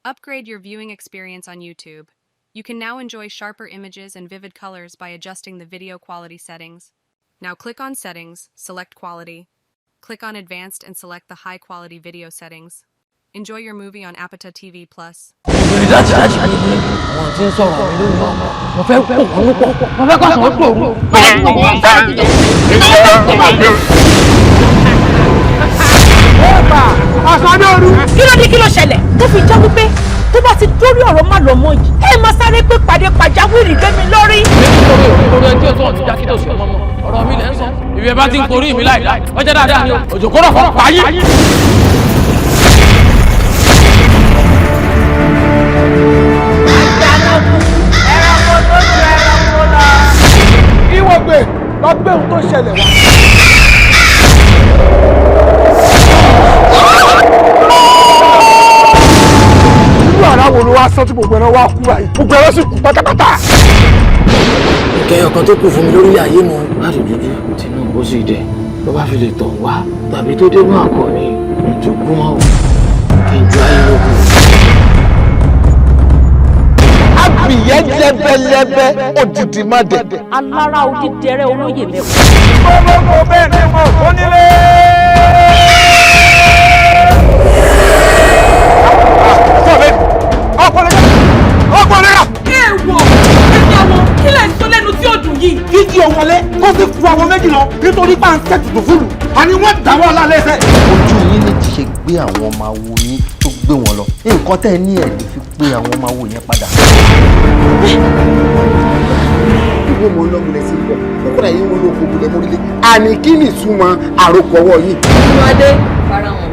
Upgrade your viewing experience on YouTube. You can now enjoy sharper images and vivid colors by adjusting the video quality settings. Now click on Settings, select Quality. Click on Advanced and select the High Quality Video settings. Enjoy your movie on APATATV+. Kí ló ṣẹlẹ̀ tó fi jẹ́ wípé tó bá ti dórí ọ̀rọ̀ má lọ mọ́ yìí ẹ máa sáré pé pàdé pàjáwìrì gbé mi lórí. nítorí ẹjọ́ tó ọ̀tí jákèjì òsì ọmọ ọ̀rọ̀ mi lẹ́ ń sọ. ìbí ẹ bá ti ń porí mi láì ọjọ́ dáadáa ni òjò kọ́rọ̀ fọ́ pààyè. ẹranko tó ju ẹranko lọ. ìwọ gbé lọ gbé ohun tó ṣẹlẹ̀ wá. Ara wo ló wá sọ tí gbogbo ẹran wá kú báyìí gbogbo ẹran sì kú pátápátá. ìkẹyọ̀ kan tó kù fún mi lórí ayé mu láti dúdú Tinubu sì dé ló bá fi lè tọ̀ wá tàbí tó dé náà kọ̀ ní ìjọgbọ́n máa wò kí n ju ayé lókun. abìyẹ́ lẹ́bẹ́lẹ́bẹ́ òdìdí má dẹ̀dẹ̀. alára odídẹrẹ́ olóyè mẹ́kọ̀ọ́. gbogbo bẹ́ẹ̀ ni mo kó nílé. Gidi ọ̀wọ́lé kó sì fu àwọn méjì lọ nítorí pa ń tẹ̀tùtù fúlù àní wọ́n dáwọ́ ọ̀la lẹ́sẹ̀. ojú yín ní ti ṣe gbé àwọn ọmọ awo yín tó gbé wọn lọ nǹkan tẹ́ ẹ ní ẹ̀ lè fi gbé àwọn ọmọ awo yẹn padà. ìwé mo ń lọ́gbìnrin sí ibẹ̀ kókó náà yín wọ́n ló kó gbélé mórílé àní kí ni ìtumọ̀ àròkọ ọwọ́ yìí. ìwádé fara wọn.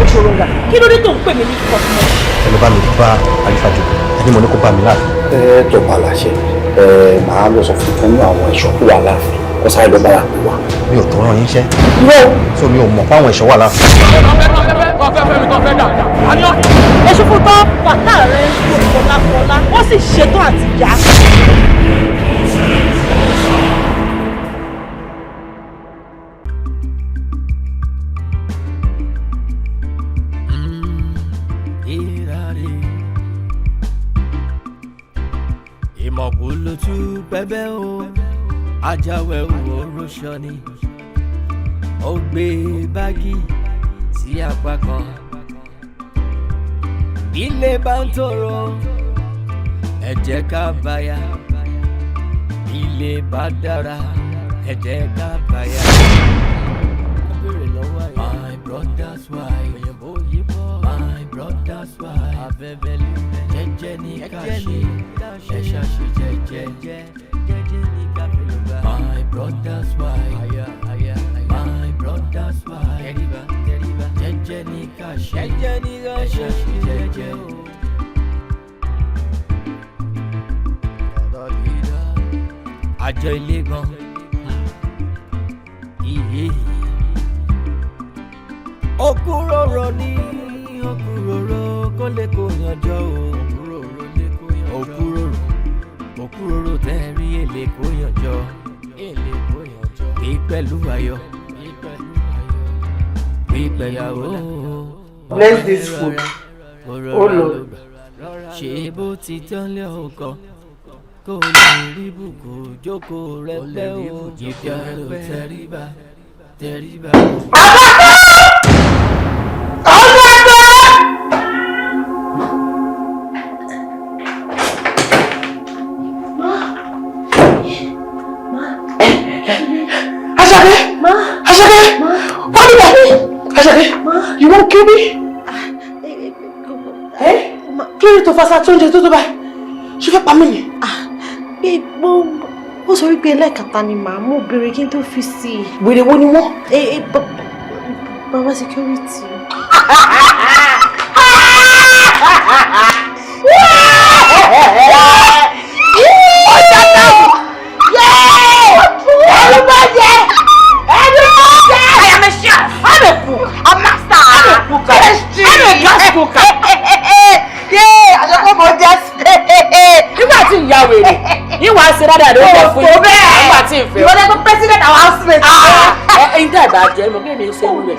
ó ṣòro nga kí ló dé tó ń pè mí ní kọ́sùmọ́. ẹ lọ bá mi bá àlìfàjò ẹni mo ní kó bá mi láàfin. tó bá láṣẹ màá lọ sọ fún ìtọ́nú àwọn ẹ̀ṣọ́ tó wà láàfin kó sáré lọ bára pè wá. mi ò tó rán yín iṣẹ́. so mi ò mọ̀ fáwọn ẹ̀ṣọ́ wà láàfin. èṣù fún tán bàtà rẹ̀ ń sọ kọlákọlá wọ́n sì ṣetán àti yá. ìmọ̀kúlùtù pẹ́bẹ́ o ajáwé òróṣọ ni ó gbé báàgì sí apá kan ilé bá ń tòrò ẹ jẹ́ ká báyà ilé bá dára ẹ jẹ́ ká báyà. My brother's wife òyìnbó yìí my brother's wife abẹ́bẹ́ lulẹ̀ jẹ́jẹ́ ní ká ṣe ẹ ṣàṣe jẹ́jẹ́ ní ká fi lù bá. My brother's wife my brother's wife jẹ́jẹ́ ní ká ṣe ẹ ṣàṣe jẹ́jẹ́ o. àjọ ilé gan iye òkúròrò ní òkúròrò kó lè kó yanjọ o òkúròrò tẹ́rí èlé kó yanjọ bí pẹ̀lú ayọ̀ bí pẹ̀yàwó. Bless this food. Oh Lord. ṣé bó ti tán lé ọkọ kó lè rí bùkù jókòó rẹ pẹ́ o jìbìà ló tẹríba. You won't kill me? Kí ni tó fasa tó ń jẹ tó tó báyìí? Ṣé fẹ́ pa mí ni? Ó sọ wípé ẹlẹ́kàtà ni màá mú obìnrin kí n tó fi sí i. Wèrè wo ni wọ́n? Bàbá security. ìwà ṣe dáadáa ló fẹ́ fún yín nígbà tí ìfẹ́ ìwọ́n dẹ́gbẹ́ president our housemate. ẹ̀yin tẹ́ ẹ̀ bá jẹ́ mọ̀ kí èmi ṣe wù rẹ̀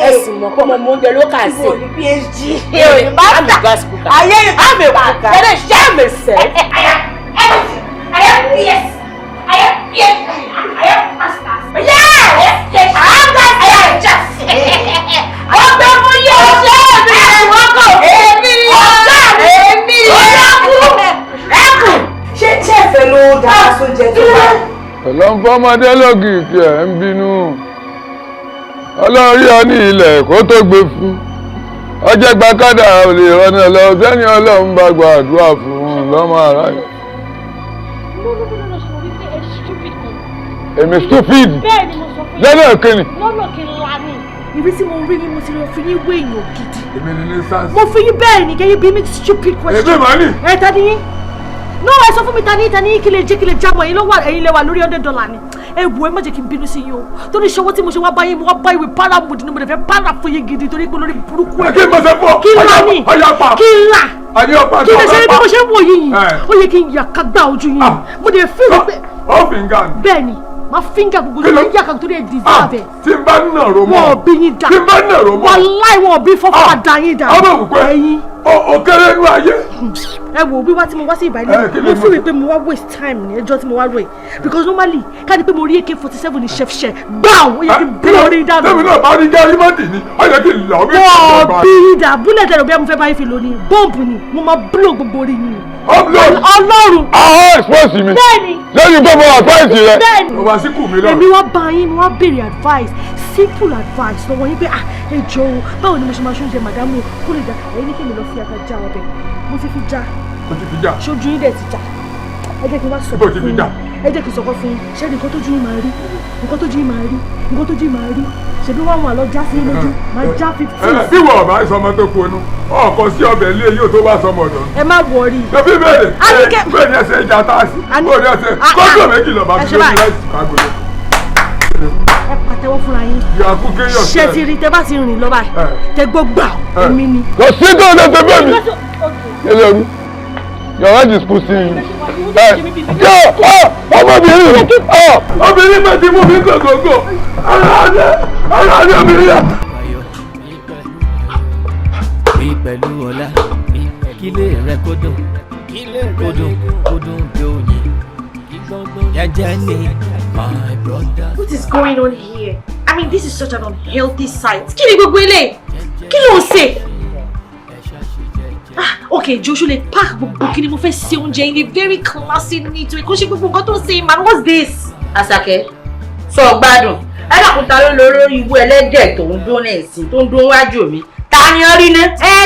ẹ̀sìn mọ̀ kọ́ mọ̀ mọ̀ oúnjẹ ló kà sí PhD àmì gas cooker ayé àmì kùkà ẹ̀rẹ̀ ṣẹ́ àmì sẹ́. I am PS. I am PhD. I am masters. Yes. I am that. I am just. Ọgbẹ́ fún yóò ṣe èmi ẹ̀wọ̀n kò. Èmi ẹ̀kú. Ṣé ẹ̀fẹ̀ ló dára sóúnjẹ tó bá? ọlọ́nfọ́ ọmọdé lọ́gìkì ẹ̀ ń bínú ọlọ́run rí ọ ní ilẹ̀ kó tó gbé fún ọjọ́ gbàkádà ò lè rọ́nà lọ sẹ́ni ọlọ́run bá gba àdúrà fún un lọ́mọ ara yìí. èmi stupid lọ́nà kìnnì. lọ́nà kìnnì la ni. ibi tí mo rí ni mo ti lọ fi yín wé èèyàn gidi. èmi ni ní sáǹsì. mo fi yín bẹ́ẹ̀ ni kẹ́yìn bí mi stupid question. èmi màá nì. ẹ ta ni yín. náà ẹ sọ fún mi ta ni kí lè jámọ́ ẹ̀yin lè wà lórí $100 ni. ẹ wo ẹ má jẹ́ kí n bínú sí yín o torí ṣọwọ́ tí mo ṣe wá báyìí mo wá báyìí wí para mood ni mo lè fẹ́ para fún yín gidi torí pé lórí burúkú ẹ̀. kí n bọ̀ sẹ́ fún ọ. kí n la ni kí n la kí n lè ṣe bí mo ṣe ń wò yín ó yẹ kí n yà ká gbá ojú yín mo lè fi rí pé. ó fi ń gàn. bẹ́ẹ̀ ni ma finger gbogbo yín yà kan torí ẹ deserve ẹ. tí n bá nà ró mọ́ wọn ò bí yín dá tí n bá nà ró mọ́ wàláì wọn ò bí fọ́fọ́ dá yín dá. ọmọ òkú ẹ o kéré inú ayé. ẹ wo bí wá tí mo wá sí ìbàdàn mo feel pé mo wá waste time ní ẹjọ́ tí mo wá rò ẹ because normally ká ní pé mo rí AK-47 ní ṣẹfṣẹ gbáà ó yẹ kí n bí orí dànù. tẹ́mi náà bá rí gárí mọ́tì ni ó yẹ kí n lọ bí. wọ́n bí yín dá búlẹ̀ tẹ̀lé bí mo fẹ́ bá yín fi lò ní bọ́ǹbù ni mo máa blow gbogbo orí yín. Ọlọ́run. àwọn expose mi. bẹ́ẹ̀ni. lẹ́yìn tó mọ advice rẹ. bẹ́ẹ̀ni. mo wá sí kù mí lọ. èmi wá bá yín mo wá béèrè advice simple advice lọ́wọ́ yín pé ẹ jọ̀ọ́ báwo ni mo ṣe máa ṣoúnjẹ màdámù kó lè dá ẹ̀yin ní kí mi lọ fi ata já ọbẹ̀ mo ti fi já. mo ti fi já. ṣojú yín dẹ̀ ti já ẹ jẹ́ kí n wá sọ̀rọ̀ fún yín ẹ jẹ́ kí n sọ̀rọ̀ fún yín ṣé nǹkan tójú yín máa rí nǹkan tójú yín máa rí nǹkan tójú yín máa rí ṣèbí wọn wà lọ já sí lójú máa já 15. bí wọ́n bá sọmọ tó kunu ọkọ sí ọbẹ̀ ilé yóò tó wá sọmọ ọ̀dọ́. ẹ má wọrí. ẹbí bẹ́ẹ̀ bẹ́ẹ̀ ni ẹsẹ̀ ìjà tá a sí bó ni ẹsẹ̀ kọ́ńtò méjì lọ bá fi lórí láti Chicago lọ. ẹ pàtẹ́wọ́ fúnra yín. yàkú kéèyàn ṣé ti rí tẹ bá ti rìn lọ báyìí tẹ gbọ́ gbà èmi ni. kò sí tó lè tẹ bẹ́ẹ̀ mi. ẹlẹ́rú your head is pushing you. ọmọbìnrin obìnrin bẹ́ẹ̀ ti mú mi gògògò ara ni obìnrin yà. pẹ̀lú ọ̀la kílé rẹ̀ kó dùn bí oyin jẹ́jẹ́ ni my brother. What is going on here? I mean, this is such an unhealthy sight. Kí ni gbogbo eléyìí? Kí ló ń ṣe? Okay, Joshua lè pack gbogbo kí ni mo fẹ́ ṣe oúnjẹ in a very classy neat way. Kò ṣe gbogbo nǹkan tó ń ṣe man, what's this? Àṣàkẹ́ sọ gbádùn ẹ dàkúta ló lórí ìwé ẹlẹ́dẹ̀ tó ń dún ní ìsìn tó ń dún wájú mi. Ta ni ó rí ná?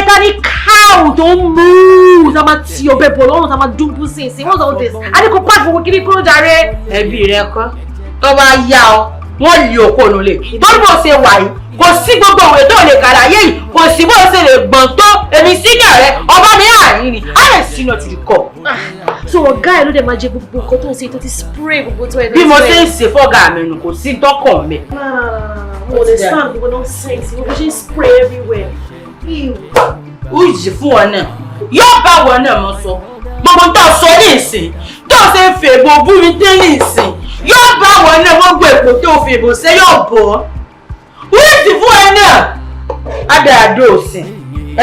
Ta ni cow tó ń mú tá máa ti ọbẹ̀ bọ̀ lọ́rùn tá máa dún bú sí ìsìn. What's all this? A ní kò pack gbogbo kí ni kúrò jàre. Ẹbí rẹ kọ́ tó bá yá ọ wọ́n lè òkú ònú lè. Bọ́dún bó ṣe wà yìí kò sí gbogbo òwe tó lè kàrà yé yìí kò sí bó ṣe lè gbọ̀n tó èmi senior rẹ ọba mi àárín ni a lè sínú ti kọ. So ọ̀gá ẹ̀ ló dẹ̀ máa jẹ gbogbo nǹkan tó ń ṣe tó ti spray gbogbo tó ẹ̀. Bí mo ṣe ń ṣe fọ́gà mi nù kò sí dọ́kàn mi. Mo lè stand gbogbo nonsense mo ṣe ń spray everywhere. Ó yìí fún ọ náà yóò bá wọn náà mọ sọ gbogbo tó sọ ní ìsìn tó ṣe ń fèbò bú mi dé ní ìsìn yóò bá wọn náà wọ́n gbọ́ èpò tó fèbò ṣe yóò bọ̀ wọ́n sì fún ẹ náà adàdó òsìn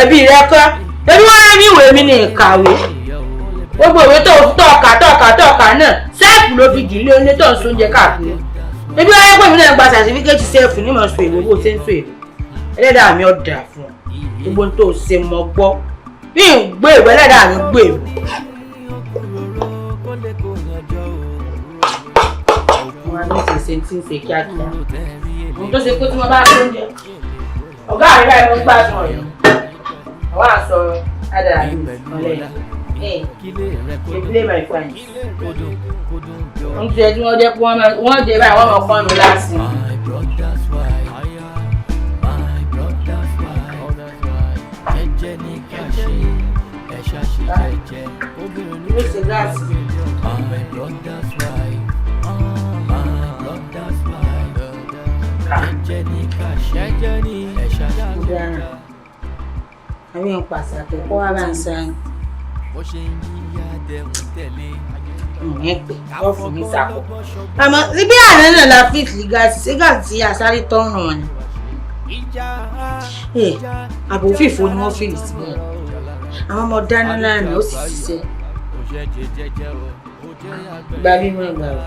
ẹbí rẹ kọ́ ẹbí wọ́n rẹ́ mi ìwé mi ní ìkàwé gbogbo ìwé tó tọ̀ọ̀kà náà sẹ́ẹ̀fù ló fi dì í lé oní tó ń sóúnjẹ káàkiri ẹbí wọ́n rẹ́ pé mi náà gba sàtífíkẹ́tì sẹ́ẹ̀fù ní mọ̀ sọ èwo bó ṣe ń sọ èwo ẹlẹ́dàá mi ò dà fún ọ gbogbo tó ṣe mọ́ gbọ́ bí n gbé ìwé ẹlẹ́dàá mi gbé ìwé. Wọ́n á ní ṣèṣe tí ń ṣe kíákíá ohun tó ṣe pé tí wọ́n bá ṣe oúnjẹ ọ̀gá àríwá ẹ̀ ló gbádùn ọ̀yọ́ àwọn àṣọ adàlú ọ̀lẹ́ ìdílé my friend oúnjẹ tí wọ́n jẹ́ pé wọ́n jẹ báyìí wọ́n mọ̀ pọ́n mi láti. Ló ṣe gáàsì. Àwọn èèyàn pàṣẹ kó wá bá ń sáyìn. Wọ́n fún mi sàkó. Àmọ́ síbí àná náà la fit gáàsì sí gáàsì àsáré tọ́rùn wọn ni. Àbò fìfo ni wọ́n fìlì síbẹ̀. Àwọn ọmọ dáná lánàá ó sì ṣiṣẹ́. Gbàbí mọ́ gbàbí.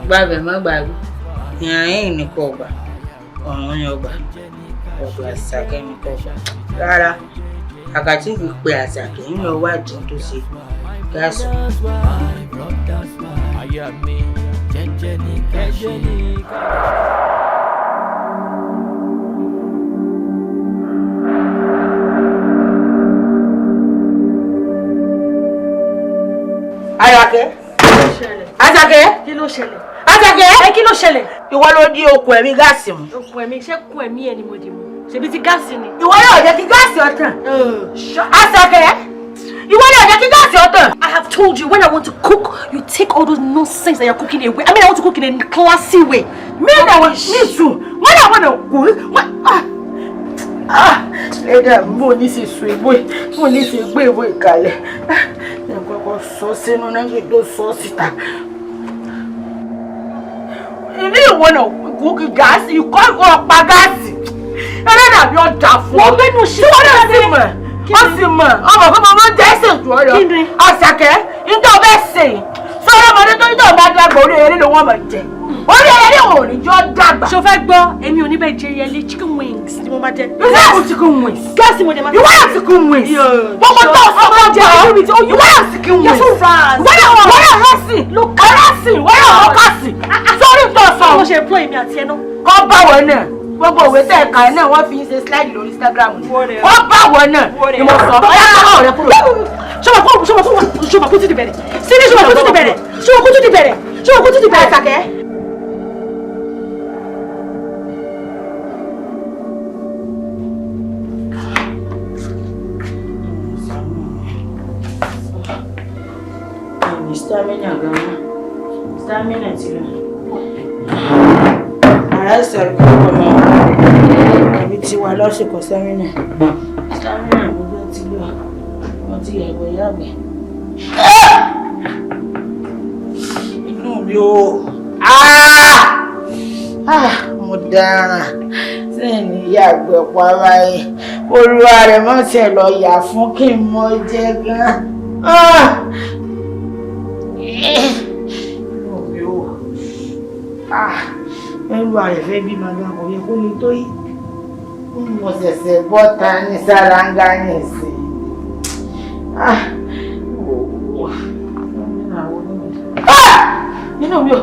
Gbàbẹ̀ mọ́ gbàbí. Ìrìn ní kò gbà. Ọ̀run ni ọgbà. Ọgbà Àṣàkẹ́ ni kò gbà. Rárá, àkàtì fi pe Àṣàkẹ́ ń lọ wádìí tó ṣe. Gáàsì. Àṣàkẹ́. Kí ló ṣẹlẹ̀? Àṣàkẹ́. Kí ló ṣẹlẹ̀? Ìwọ ló di okùn ẹ̀mí gáàsì mu. Okùn ẹ̀mí ṣé kùn ẹ̀mí ẹ̀ ni mo dì mú? Ṣebí ti gáàsì ni. Ìwọ yóò jẹ́ kí gáàsì ọ̀tàn. Àṣàkẹ́. Ìwọ yóò jẹ́ kí gáàsì ọ̀tàn. I have told you when I want to cook, you take all those nonsense that you're cooking away. I mean, I want to cook in a classy way. Me too. When I want to cook, Leda, mo ní ṣe so ìwé, mo ní ṣe gbé ìwé kalẹ̀. Ẹ kọ́kọ́ sọ sínú náà kí tó sọ síta. Ilé ìwọ náà gòkè gáàsì, ìkọ́ ìkọ́ pa gáàsì. Ẹlẹ́dà bí ọjà fún ọ. Wọ́n gbẹ́nu ṣe wọ́n náà sì mọ̀. Wọ́n sì mọ̀. Ọmọ kọ́ máa ń jẹ́ ẹ̀sìn jù ọ lọ. Àṣàkẹ́, nítorí ọbẹ̀ ṣe. Sọ́dọ̀ ọmọdé tó ń tọ́ ọba dàgbà orí eré ló wọ́n mọ̀ jẹ. Orí eré ò ní jọ dàgbà. Ṣo fẹ́ gbọ́, èmi ò ní bẹ́ẹ̀ jẹ yẹlé chicken wings ni mo máa jẹ. You want chicken wings? Gáàsì mo dẹ̀ máa. You want chicken wings? Gbogbo tó ọ̀sán máa jẹ ọ́. You want chicken wings? Yẹ́sùn ras. Wọ́n yà hẹ́sìn. Hẹ́sìn. Wọ́n yà ọkàsìn. Sọ́rí tó sọ. Mo ṣe employ mi àti ẹ náà. Kọ́ bá wọn náà. Gbogbo òwe tẹ̀ ẹ̀ka ẹ̀ náà wọ́n fi ń ṣe slide lórí Instagram. Kọ́ bá wọn náà ni mo sọ. Ọ̀yá sọ́wọ́ rẹ kúrò. Ṣọwọ́ kó tún ti bẹ̀rẹ̀. Sidi ṣọwọ́ kó tún ti bẹ̀rẹ̀. Ṣọwọ́ kó tún ti bẹ̀rẹ̀. Àṣàkẹ́. Stamina ti lọ. Ara ẹsẹ̀ kọ́ ọmọ ẹbí ti wà lọ́sìkò stamina. Stamina gbogbo ti lọ. Wọ́n ti yàgbẹ́. Inú mi ò. Mo dáràn. Sẹ́yìn ní yàgbẹ́ para ẹ̀. Olúwa rẹ̀ mọ̀ tiẹ̀ lọ yà fún kí n mọ jẹ gan. Ẹrù àrẹ̀fẹ́ bí màgá kò yẹ kó lè tó yìí. Mo ṣẹ̀ṣẹ̀ bọ́ta ní sálángá ní ìsìn. Nínú mi ò.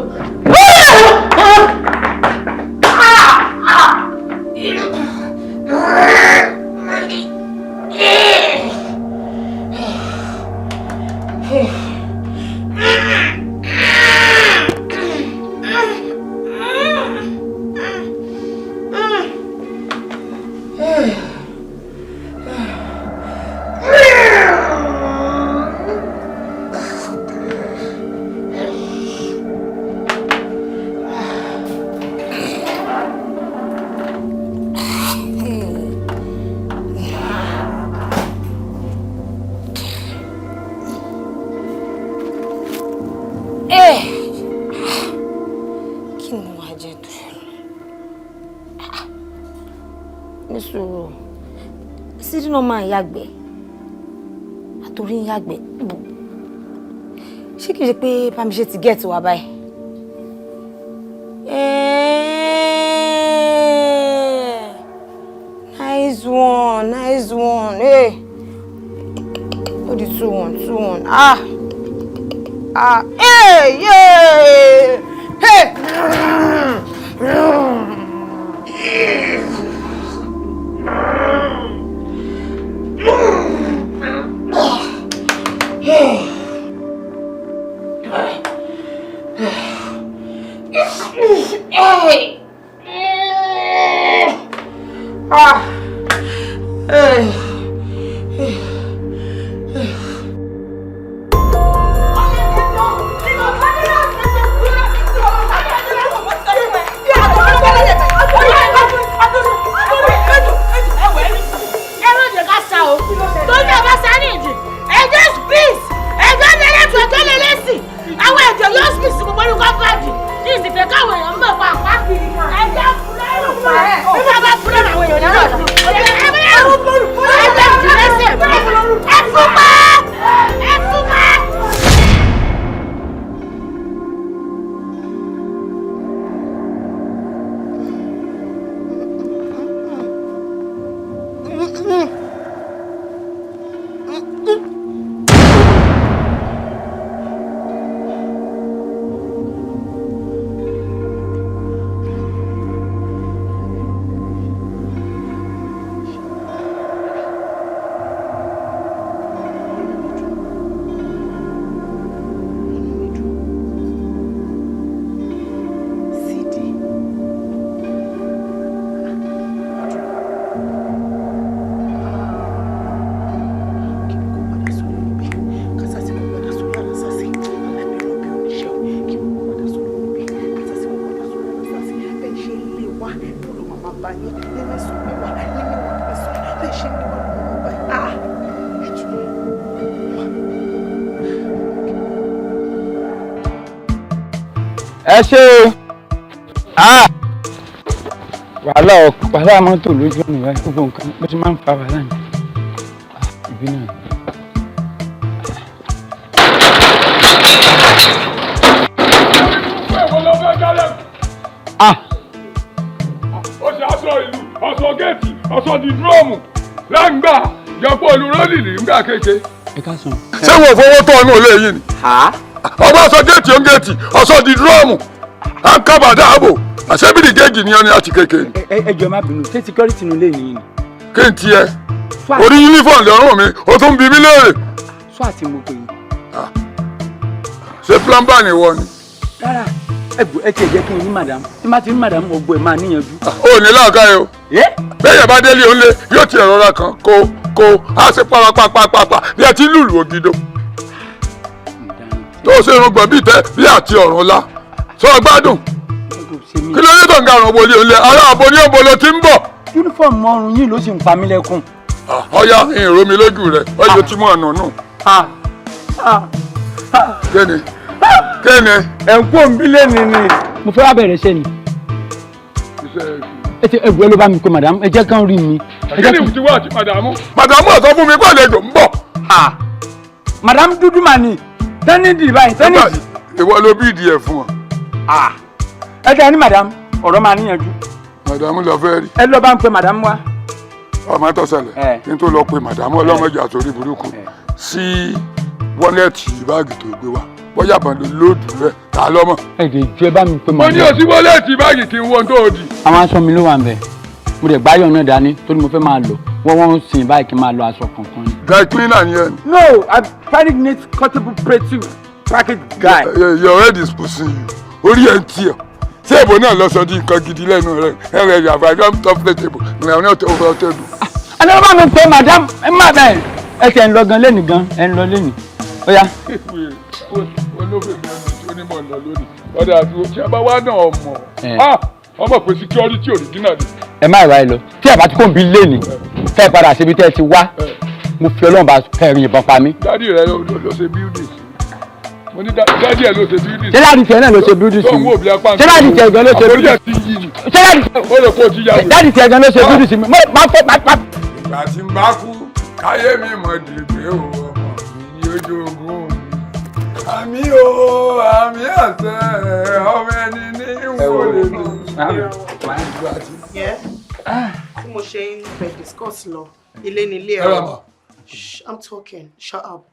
Sidi náà máa ń yàgbẹ́ àtòrí ń yàgbẹ́ ṣé kìí ṣe pé pàmíṣe ti gẹ̀ẹ́tì wá báyìí. Nice one. Hey. What the 2-1? Hey, yeah. Hey. Don't ever say anything. I just peace. I don't let it ẹ ṣe wàhálà mọ́tò lójú ọ̀nà ìwà gbogbo nǹkan bó ti máa ń fa wàhálà ní ìbí náà. ó ṣe aṣọ ìlú aṣọ géètì aṣọ di dúrọ́ọ̀mù láǹgbà jọpọ̀ olùrọ́lì nígbà kéke. ṣé wọ́n fowó tọ́ ọ̀nà olè yìí ni. ọba aṣọ géètì ó ń géètì aṣọ di dúrọ́ọ̀mù à ń kábàdà ààbò àṣẹ́bìrì géèjì ni ọ́ni àti kéke. ẹ jọ̀ọ́ má bínú ṣé security nu lè yín ni. kí n tiẹ̀ orí yúnífọ̀mù lọ́rùn mi ó tún bí mi léèrè. sọ àti mo pè é. ṣé plumber ni wọ́n ni. rárá ẹ tiẹ̀ jẹ́ kí n rí madam tí má ti rí madam ọgbọ ẹ̀ máa níyanjú. ó ní láàká yìí o bẹ́ẹ̀ bá délé ó lé yóò tiẹ̀ rọra kan kó á ṣe pàápàá bí ẹ ti lùlù ògidò tó ṣe irun gbọ̀n bíi tẹ bí àti ọ̀run ńlá sọ gbádùn kí ló dé tó ń ga àrùn wòlíì òun lé ará àbò ní òbò ló ti ń bọ̀. yúnífọ̀mù ọrùn yìí ló sì ń pa mí lẹ́kùn. ọ̀ya ìró mi lójú rẹ̀ ọ̀yọ́ tí mò ń nù nù. kéne ẹ̀ ń kó nbílẹ̀ ni. mo fẹ́ wá bẹ̀rẹ̀ iṣẹ́ ni. ẹ ti ẹ̀bùn ẹ ló bá mi pé madam ẹ jẹ́ kán rí mi. kí ni ti wá àti madamu ọ̀sán fún mi pé àlejò ń bọ̀. madam dúdú mà ní tẹ́nìdì báyìí tẹ́nìdì. ìwọ ló bí ìdí ẹ̀ fún ọ. ẹ jẹ́ ní madam ọ̀rọ̀ máa níyanjú. madamu lọ fẹ́ rí. ẹ lọ bá ń pe madam wá. ọmọ tó ṣẹlẹ̀ kí n tó lọ pe madamu ọlọ́mọdé àtòrí burúkú sí wọ́nẹ̀tì báàgì tó gbé wá bóyá àbàlẹ̀ lóòdù rẹ̀ ta lọ́mọ. ẹ̀dẹ̀ ìjọ ẹ bá mi pe mo madam. ní òsì wọ́nẹ̀tì báàgì kí n wọ́n tó di. àwọn aṣọ mi ló wà ń bẹ̀ mo lè gbáyọ̀ náà dání torí mo fẹ́ máa lò wọ́n ń sìn báyìí kí n máa lo aṣọ kankan ni. dry cleaner ni ẹ. no I'm very neat cuttable pretty package guy. your head is pushing you orí ẹ̀ ń tiẹ̀ ṣé èbó náà lọ sọ di nǹkan gidi lẹ́nu rẹ̀ ẹ̀rẹ̀ yàrá yọ̀ top flexible ìrìn àwọn ọ̀tẹ̀ ọ̀tẹ̀ dùn. ẹni wọ́n bá mi pe madam ẹ má bẹ́ẹ̀ ẹ tẹ̀ ń lọ gan lẹ́nìí gan ẹ ń lọ lẹ́nìí ó yá. olóògbé mi onímọ̀ lọ lónìí ọ̀dà àdúró tí a bá wá náà ọmọ pé security original ni. ẹ má ìwà ẹ lọ tí àbá tí kò ń bí lẹ́nìí tẹ́ ẹ padà síbi tẹ́ ẹ ti wá mo fi ọlọ́run bá kẹrin ìbọn pa mí. dádì rẹ ló ṣe building mo ní dádì ẹ ló ṣe building. ṣé dáàdì tiẹ̀ náà ló ṣe building sí mi ṣé dáàdì tiẹ̀ gan ló ṣe building sí mi ṣé dáàdì tiẹ̀ gan ló ṣe building sí mi máa fọ́ máa. ìgbà tí n bá kú káyé mi mọ̀ dègbé o ọmọ mi ní ojú ogun mi àmì o àmì àṣẹ ọmọ ẹni ní ìwọlé mi. tí mo ṣe ń fẹ́ discuss lọ ilé nílé ẹ o. I'm talking shut up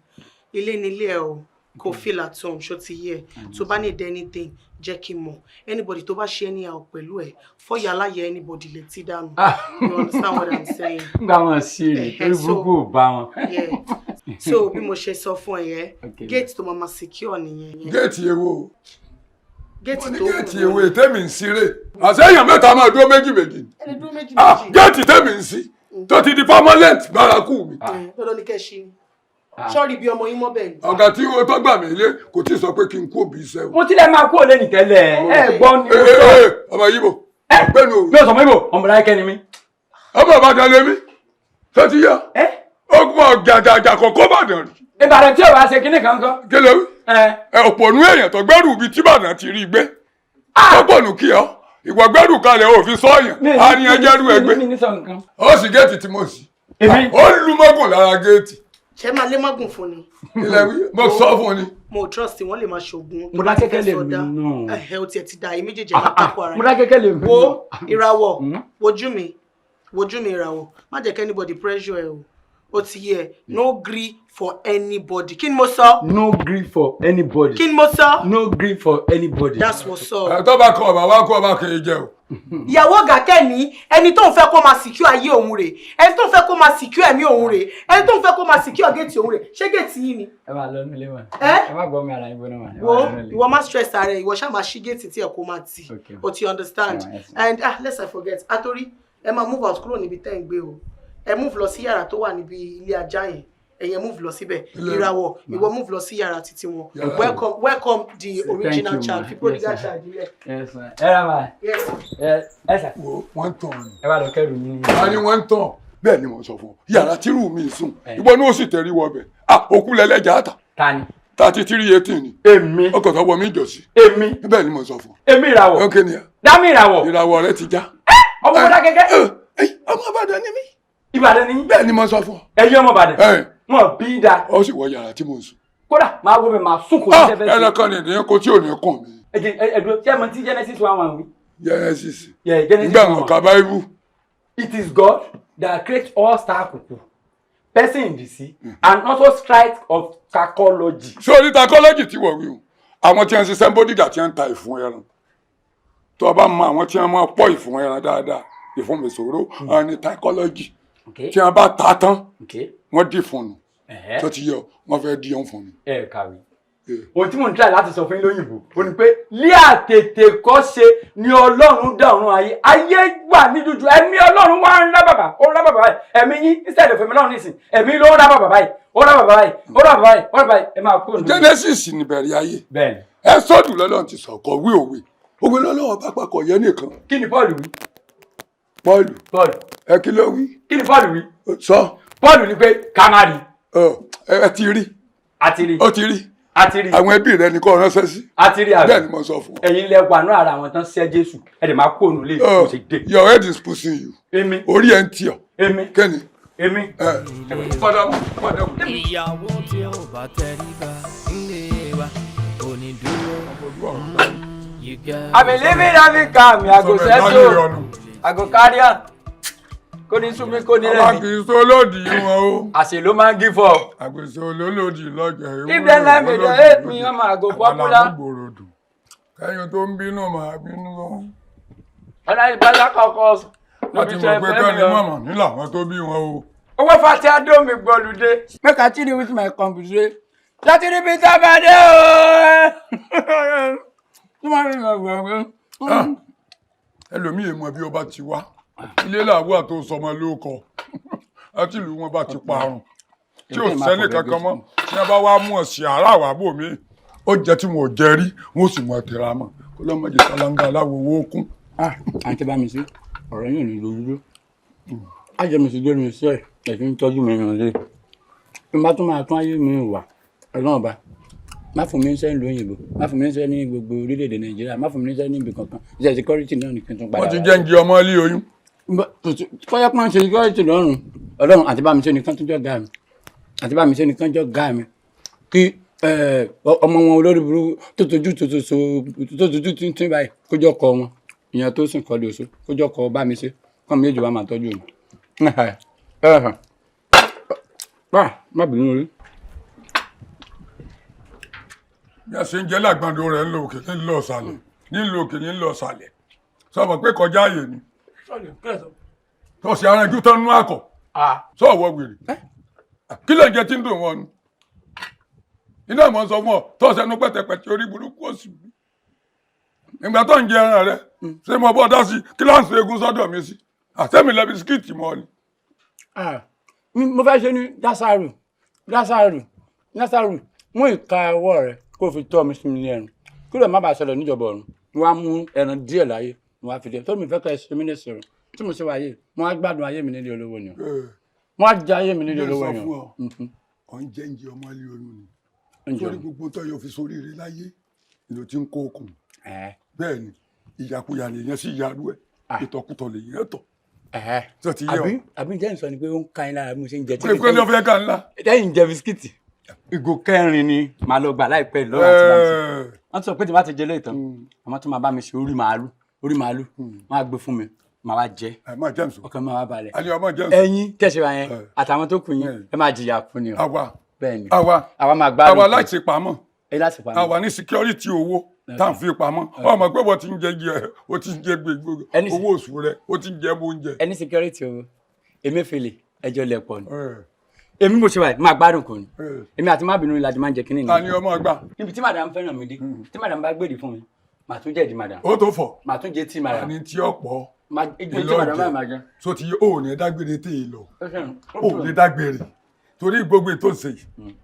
ilé nílé ẹ o kò feel at home ṣó ti yẹ tó bá need anything jẹ́ kí n mọ̀ anybody tó bá ṣe anyhow pẹ̀lú ẹ̀ fọ́yà aláyẹ anybody lè ti dànù you understand what I'm saying. nígbà wọn sí rè torí gbogbo ò bá wọn. so bí mo ṣe sọ fún ẹ yẹn gate tó máa secure nìyẹn. gate ewo gate tó gate ewo tẹ́mi ń sire àṣeyàn mẹ́ta máa dúró méjì méjì gate tẹ́mi ń sí tó ti di permanent bárakú mi. lọ́dọ̀ ní kẹ́ ṣí ni sọ́ọ̀rì bí ọmọ yín mọ́ bẹ́ẹ̀ ni. ọ̀gá tí ó tọ́gbà mí lé kò tí ì sọ pé kí n kú òbí iṣẹ́ o. mo ti lè máa kú òlé nìtẹ́lẹ̀ ẹ gbọ́ ni. ọmọ yìí bò gbẹ́nu o. yóò sọ fún mi bò ọmọ láyé kẹ́ni mi. ọmọ Ìbàdàn lèmi tó ti yá ogun ọ̀gàgàgà kọ̀ọ̀kọ́ Ìbàdàn rí. Ìbàdàn tí ò wá ṣe kinní kankan. kí ló wí òpònú èèyàn tó gbẹ́rù bíi tí Ìbàdàn ti rí gbé ọ̀pọ̀nù kí ọ ìwọ gbẹ́rù kalẹ̀ òfin sọ́ọ̀yàn àníyàn jẹ́rù ẹgbẹ́ ó sì géètì tí mo sì ó lu mọ́gùn lára géètì. ṣé máa lé mọ́gùn fún ni. ilẹ̀ wí mo sọ fún ni. mo trust wọn lè máa ṣoògùn. mo dá kẹ́kẹ́ lè mú un. o tiẹ̀ ti da èyí méjèèjì àtàkùn ara. mo dá kẹ́kẹ́ lè mú un. wo ìràwọ̀ wojú mi ìràwọ̀ má jẹ́ kí anybody pressure ẹ o ti yẹ no gree for anybody. kí ni mo sọ. no gree for anybody. kí ni mo sọ. no gree for anybody. that's what's up. ẹ tó bá kọ ọba wá kọ ọba kì í jẹ o. ìyàwó gàkẹ́ ní ẹni tó ń fẹ́ kó máa secure ayé òun rè ẹni tó ń fẹ́ kó máa secure ẹ̀mí òun rè ẹni tó ń fẹ́ kó máa secure géètì òun rè ṣé géètì yìí ni. ẹ máa lọ nílé wọn. ẹ má gbọ́ mi ara yín gbóná wọn. wo ìwọ má stress ara ẹ ìwọ ṣáà máa ṣí géètì tí ẹ kó máa tì o ti understand and let's not forget àtòrí ẹ máa move out kúrò níbi tẹ́ ń gbé o ẹ move lọ sí yàrá tó wà níbi ilé ajá yẹn ẹ̀yẹ move lọ síbẹ̀ ìràwọ̀ ìwọ move lọ sí yàrá títí wọn welcome the original child fi prodigal child ilẹ̀. ẹ rà máa ẹ sà. wọ́n tàn ní. ẹ bá lọ kẹrù mi. a ní wọ́n tàn bẹ́ẹ̀ ni mo sọ fún ọ yàrá tírù mi sùn ìwọ ní ó sì tẹ̀rí wọ bẹ̀ òkú lẹ́lẹ́jà àtà. ta ni. 3318 ni. Èmi. Ọkọ̀ tó wọ mí ìjọsí. Èmi. Bẹ́ẹ̀ ni mo sọ fún. Èmi ìràwọ̀. Ó kéde ya. Dámì ìràwọ̀. Ìràwọ̀ rẹ ti já. Ọmọ ọ̀dà gẹ́gẹ́. Ọmọ Ìbàdàn ni mí. Ìbàdàn ni. Bẹ́ẹ̀ ni mo sọ fún. Ẹ̀yin ọmọ Ìbàdàn. Wọ́n bí da. Ó sì wọ yàrá tí mo ń sùn. Kódà máa wo mi máa sùn kò ní tẹ́fẹ́ sí. Ẹnìkan ni ìdíyẹn kò tí ò ní kàn mí. Ẹ̀dùn tí ẹ mọ̀ tí Genesis 1:1 wí. Genesis. Genesis 1:1. Nígbà wọn ka Bible. It is God that creates all star kuku, person in the sea, and also strike of psychology. Sórí psychology tí wọ́n wí o, àwọn tí wọ́n ń ṣiṣẹ́ bódìgà tí wọ́n ń ta ìfun ẹran. Tó o bá mọ àwọn tí wọ́n máa pọ̀ ìfun ẹran dáadáa, ìfun mèsòrò, àwọn ní psychology. Tí wọ́n bá ta tán, wọ́n dì fún un. Tó ti yọ, wọ́n fẹ́ di ọ̀hún fún mi. Ẹ kàwé. Ohun tí mò ń try láti sọ fún yín lóyìnbó ó ní pé lí àtètè kọ́ ṣe ni Ọlọ́run dá ọ̀run ayé wà ní dúdú ẹ̀mí Ọlọ́run wá ń rá bàbá ó ń rá bàbá báyìí ẹ̀mí yín instead of ẹ̀mí Ọlọ́run nísìn ẹ̀mí ló ń rá bàbá báyìí ó rá bàbá báyìí ó rá bàbá báyìí ó rá bàbá báyìí ẹ máa kó nù. Genesis ni bẹ̀rẹ̀ ayé ẹ sọ́dún lọ́lọ́run ti sọ̀kọ̀ wí òwe lọ́lọ́run bá papọ̀ yẹn nìkan. Kí ni Paul wí? Paul ẹ kí ló wí? Kí ni Paul wí? Sọ. Paul ní pé kámárì. Ẹ ti rí. Àti rí. Ó ti rí. Àtìrí. Àwọn ẹbí rẹ ni kò ránṣẹ́ sí. Àtìrí àbí. Bẹ́ẹ̀ ni mo sọ fún. Ẹ̀yin lẹ wà ní ara àwọn tán ṣẹ́ Jésù ẹ dẹ̀ máa kó ònú lé kó ṣe dé. Your head is pushing you. Èmi. Orí ẹ̀ ń tì ọ́. Èmi. Kẹ́ni. Èmi. Ìyàwó tí ó bá tẹríba ilé wa kò ní dúró. I'm a living Africa mi I go settle I go carry am. Kò ní súnmí kò ní rẹ̀ mi. Àwọn kì í sọ lòdì wọn o. Àṣẹ ló máa ń give up. Àgbèsè olólòdì lọ́jà. If dem like me dey hate me ọmọ àgò popular. Kẹ́yìn tó ń bínú màá bínú lọ. Ọ̀nà ìbálá kọ̀ọ̀kan. Láti mọ̀ pé kẹ́ni mọ̀mọ́ nílò àwọn tó bí wọn o. Owó fati adó mi gbọ́lùdé. Make I chill with my computer. Láti rí bí tábàdé o. Ẹlòmíì mọ̀ bí ọba ti wá. Ilé làwọ̀ àti sọmọ lóko àti ìlú wọn bá ti parun tí ò sẹ́ni kankan mọ́ tí wọ́n bá wá mú ọ̀sìn ara wà bò mí ó jẹ́ tí wọn ò jẹ rí wọn ò sì mọ tẹ̀ra mọ́ kó lọ́mọdé sálángà aláwọ̀ owó kún. Àǹtí bá mi sí ọ̀rọ̀ yìí ò ní lójúdó àjẹ́ mi sì gbé mi sí ẹ̀ fi ń tọ́jú mi ràn lé bí n bá tún máa tún ayé mi wà ọlọ́run bá má fún mi níṣẹ́ ìlú òyìnbó má fún mi níṣẹ́ ní gbogbo orílẹ̀-èdè Nàìjíríà má fún mi níṣẹ́ ní ibì kankan iṣẹ́ security náà ní kí n tún padà wá. Wọ́n ti jẹ́ ń jẹ ọmọ ilé oyún. Kọ́yọ́ pọ́n ṣe security lọ́rùn ọlọ́run àti bá mi ṣe nìkan tó jọ gá mi àti bá mi ṣe nìkan jọ gá mi kí ọmọ wọn olórí burú tó tójú tí báyìí kójọ kọ wọn ìyẹn tó sùn kọ́ lóṣù kójọ kọ bá mi ṣe kọ́ mi méjì wá máa tọ́jú mi. Má bínú orí. Bí a ṣe ń jẹ́ lágbàdo rẹ̀ ń lo òkè ní lọ ọ̀sàlẹ̀ nílò òkè ní lọ ọ̀sàlẹ̀ sọ pé kọjá àyè ni. Tó ṣe ara ẹjú tán nú àkọ́. Sọ ọ̀wọ́ wèrè. Kí lè jẹ tí ń dùn wọn nu? Iná ìmọ̀ sọ fún ọ, tó ṣẹnu pẹ̀tẹ̀pẹ̀tẹ̀ orí burúkú òsì. Ìgbà tó ń jẹ ẹran rẹ, ṣé mo bọ́ dá sí kíláàsì egun sọ́dọ̀ mi sí? Àtẹ́mi lẹ bisikíìtì mọ́ ni. Mo fẹ́ ṣe ní Dásàrù, mú ìka ọwọ́ rẹ kó fi tọ́ mi sí mi ní ẹnu. Kí ló má bàa ṣẹlẹ̀ níjọba ọ̀run? Wọ́n á mú ẹran díẹ̀ láyé, wọ́n á fi dé. Tó mi fẹ́ kẹ́ ẹ ṣe mí ní sọ̀rọ̀. Tí mo ṣe wà yìí mo á gbádùn ayé mi nílé olówó ni mo á jẹ ayé mi nílé olówó ni ọ̀ ń jẹ́ ń jẹ ọmọ ilé oyún ni sórí gbogbo tó yọ fi sórí rẹ láyé ìlò tí ń kó okùn bẹ́ẹ̀ ni ìyàkuyà lèyàn sí ìyàrú ẹ̀ ìtọ̀kùtọ̀ lèyàn tọ̀ tó ti yẹ ọ. àbí jẹ́ ìsọ ni pé ó ń ka iná mo ṣe ń jẹ tí. pé ní ọ̀fẹ́ kan ńlá. lẹ́yìn jẹ bisikíìtì ìgò kẹrin ni màá lọ gbà láìpẹ́ lọ́wọ́ àti báńsì wọ́n ti sọ pé tí wọ́n ti jẹ lóòótọ́ àmọ́ tó máa bá mi ṣe orí màálù wọ́n á gbé fún mi màá wá jẹ ọkàn máa wá balẹ̀ ẹ̀yin tẹ̀síwá yẹn àtàwọn tó kù yín ẹ máa jìyà fún ni o. bẹ́ẹ̀ ni àwa máa gbádùn. àwa láti pamọ́ àwa ní security owó tá à ń fi pamọ́ ọmọ pé wọ́n ti ń jẹ o ti ń jẹ gbogbo owó oṣù rẹ o ti ń jẹ oúnjẹ. ẹni security owó Emefiele ẹjọ́ lẹ̀pọ̀ ni èmi mo ṣe wáyé máa gbádùn kò ní èmi àti má bínú ìlàjì máa ń jẹ kínní ni. àní ọmọ gbà. níbi tí madam fẹ́ràn mi dé tí madam bá gbèdì fún mi màá tún jẹ̀dí madam. ó tó fọ̀. màá tún jẹ tí madam. àní tí ọ̀pọ̀ ìlọ́jẹ̀ so ti yé o ò ní dágbére tí ì lọ o ò ní dágbére torí gbogbo ètò ìṣe yìí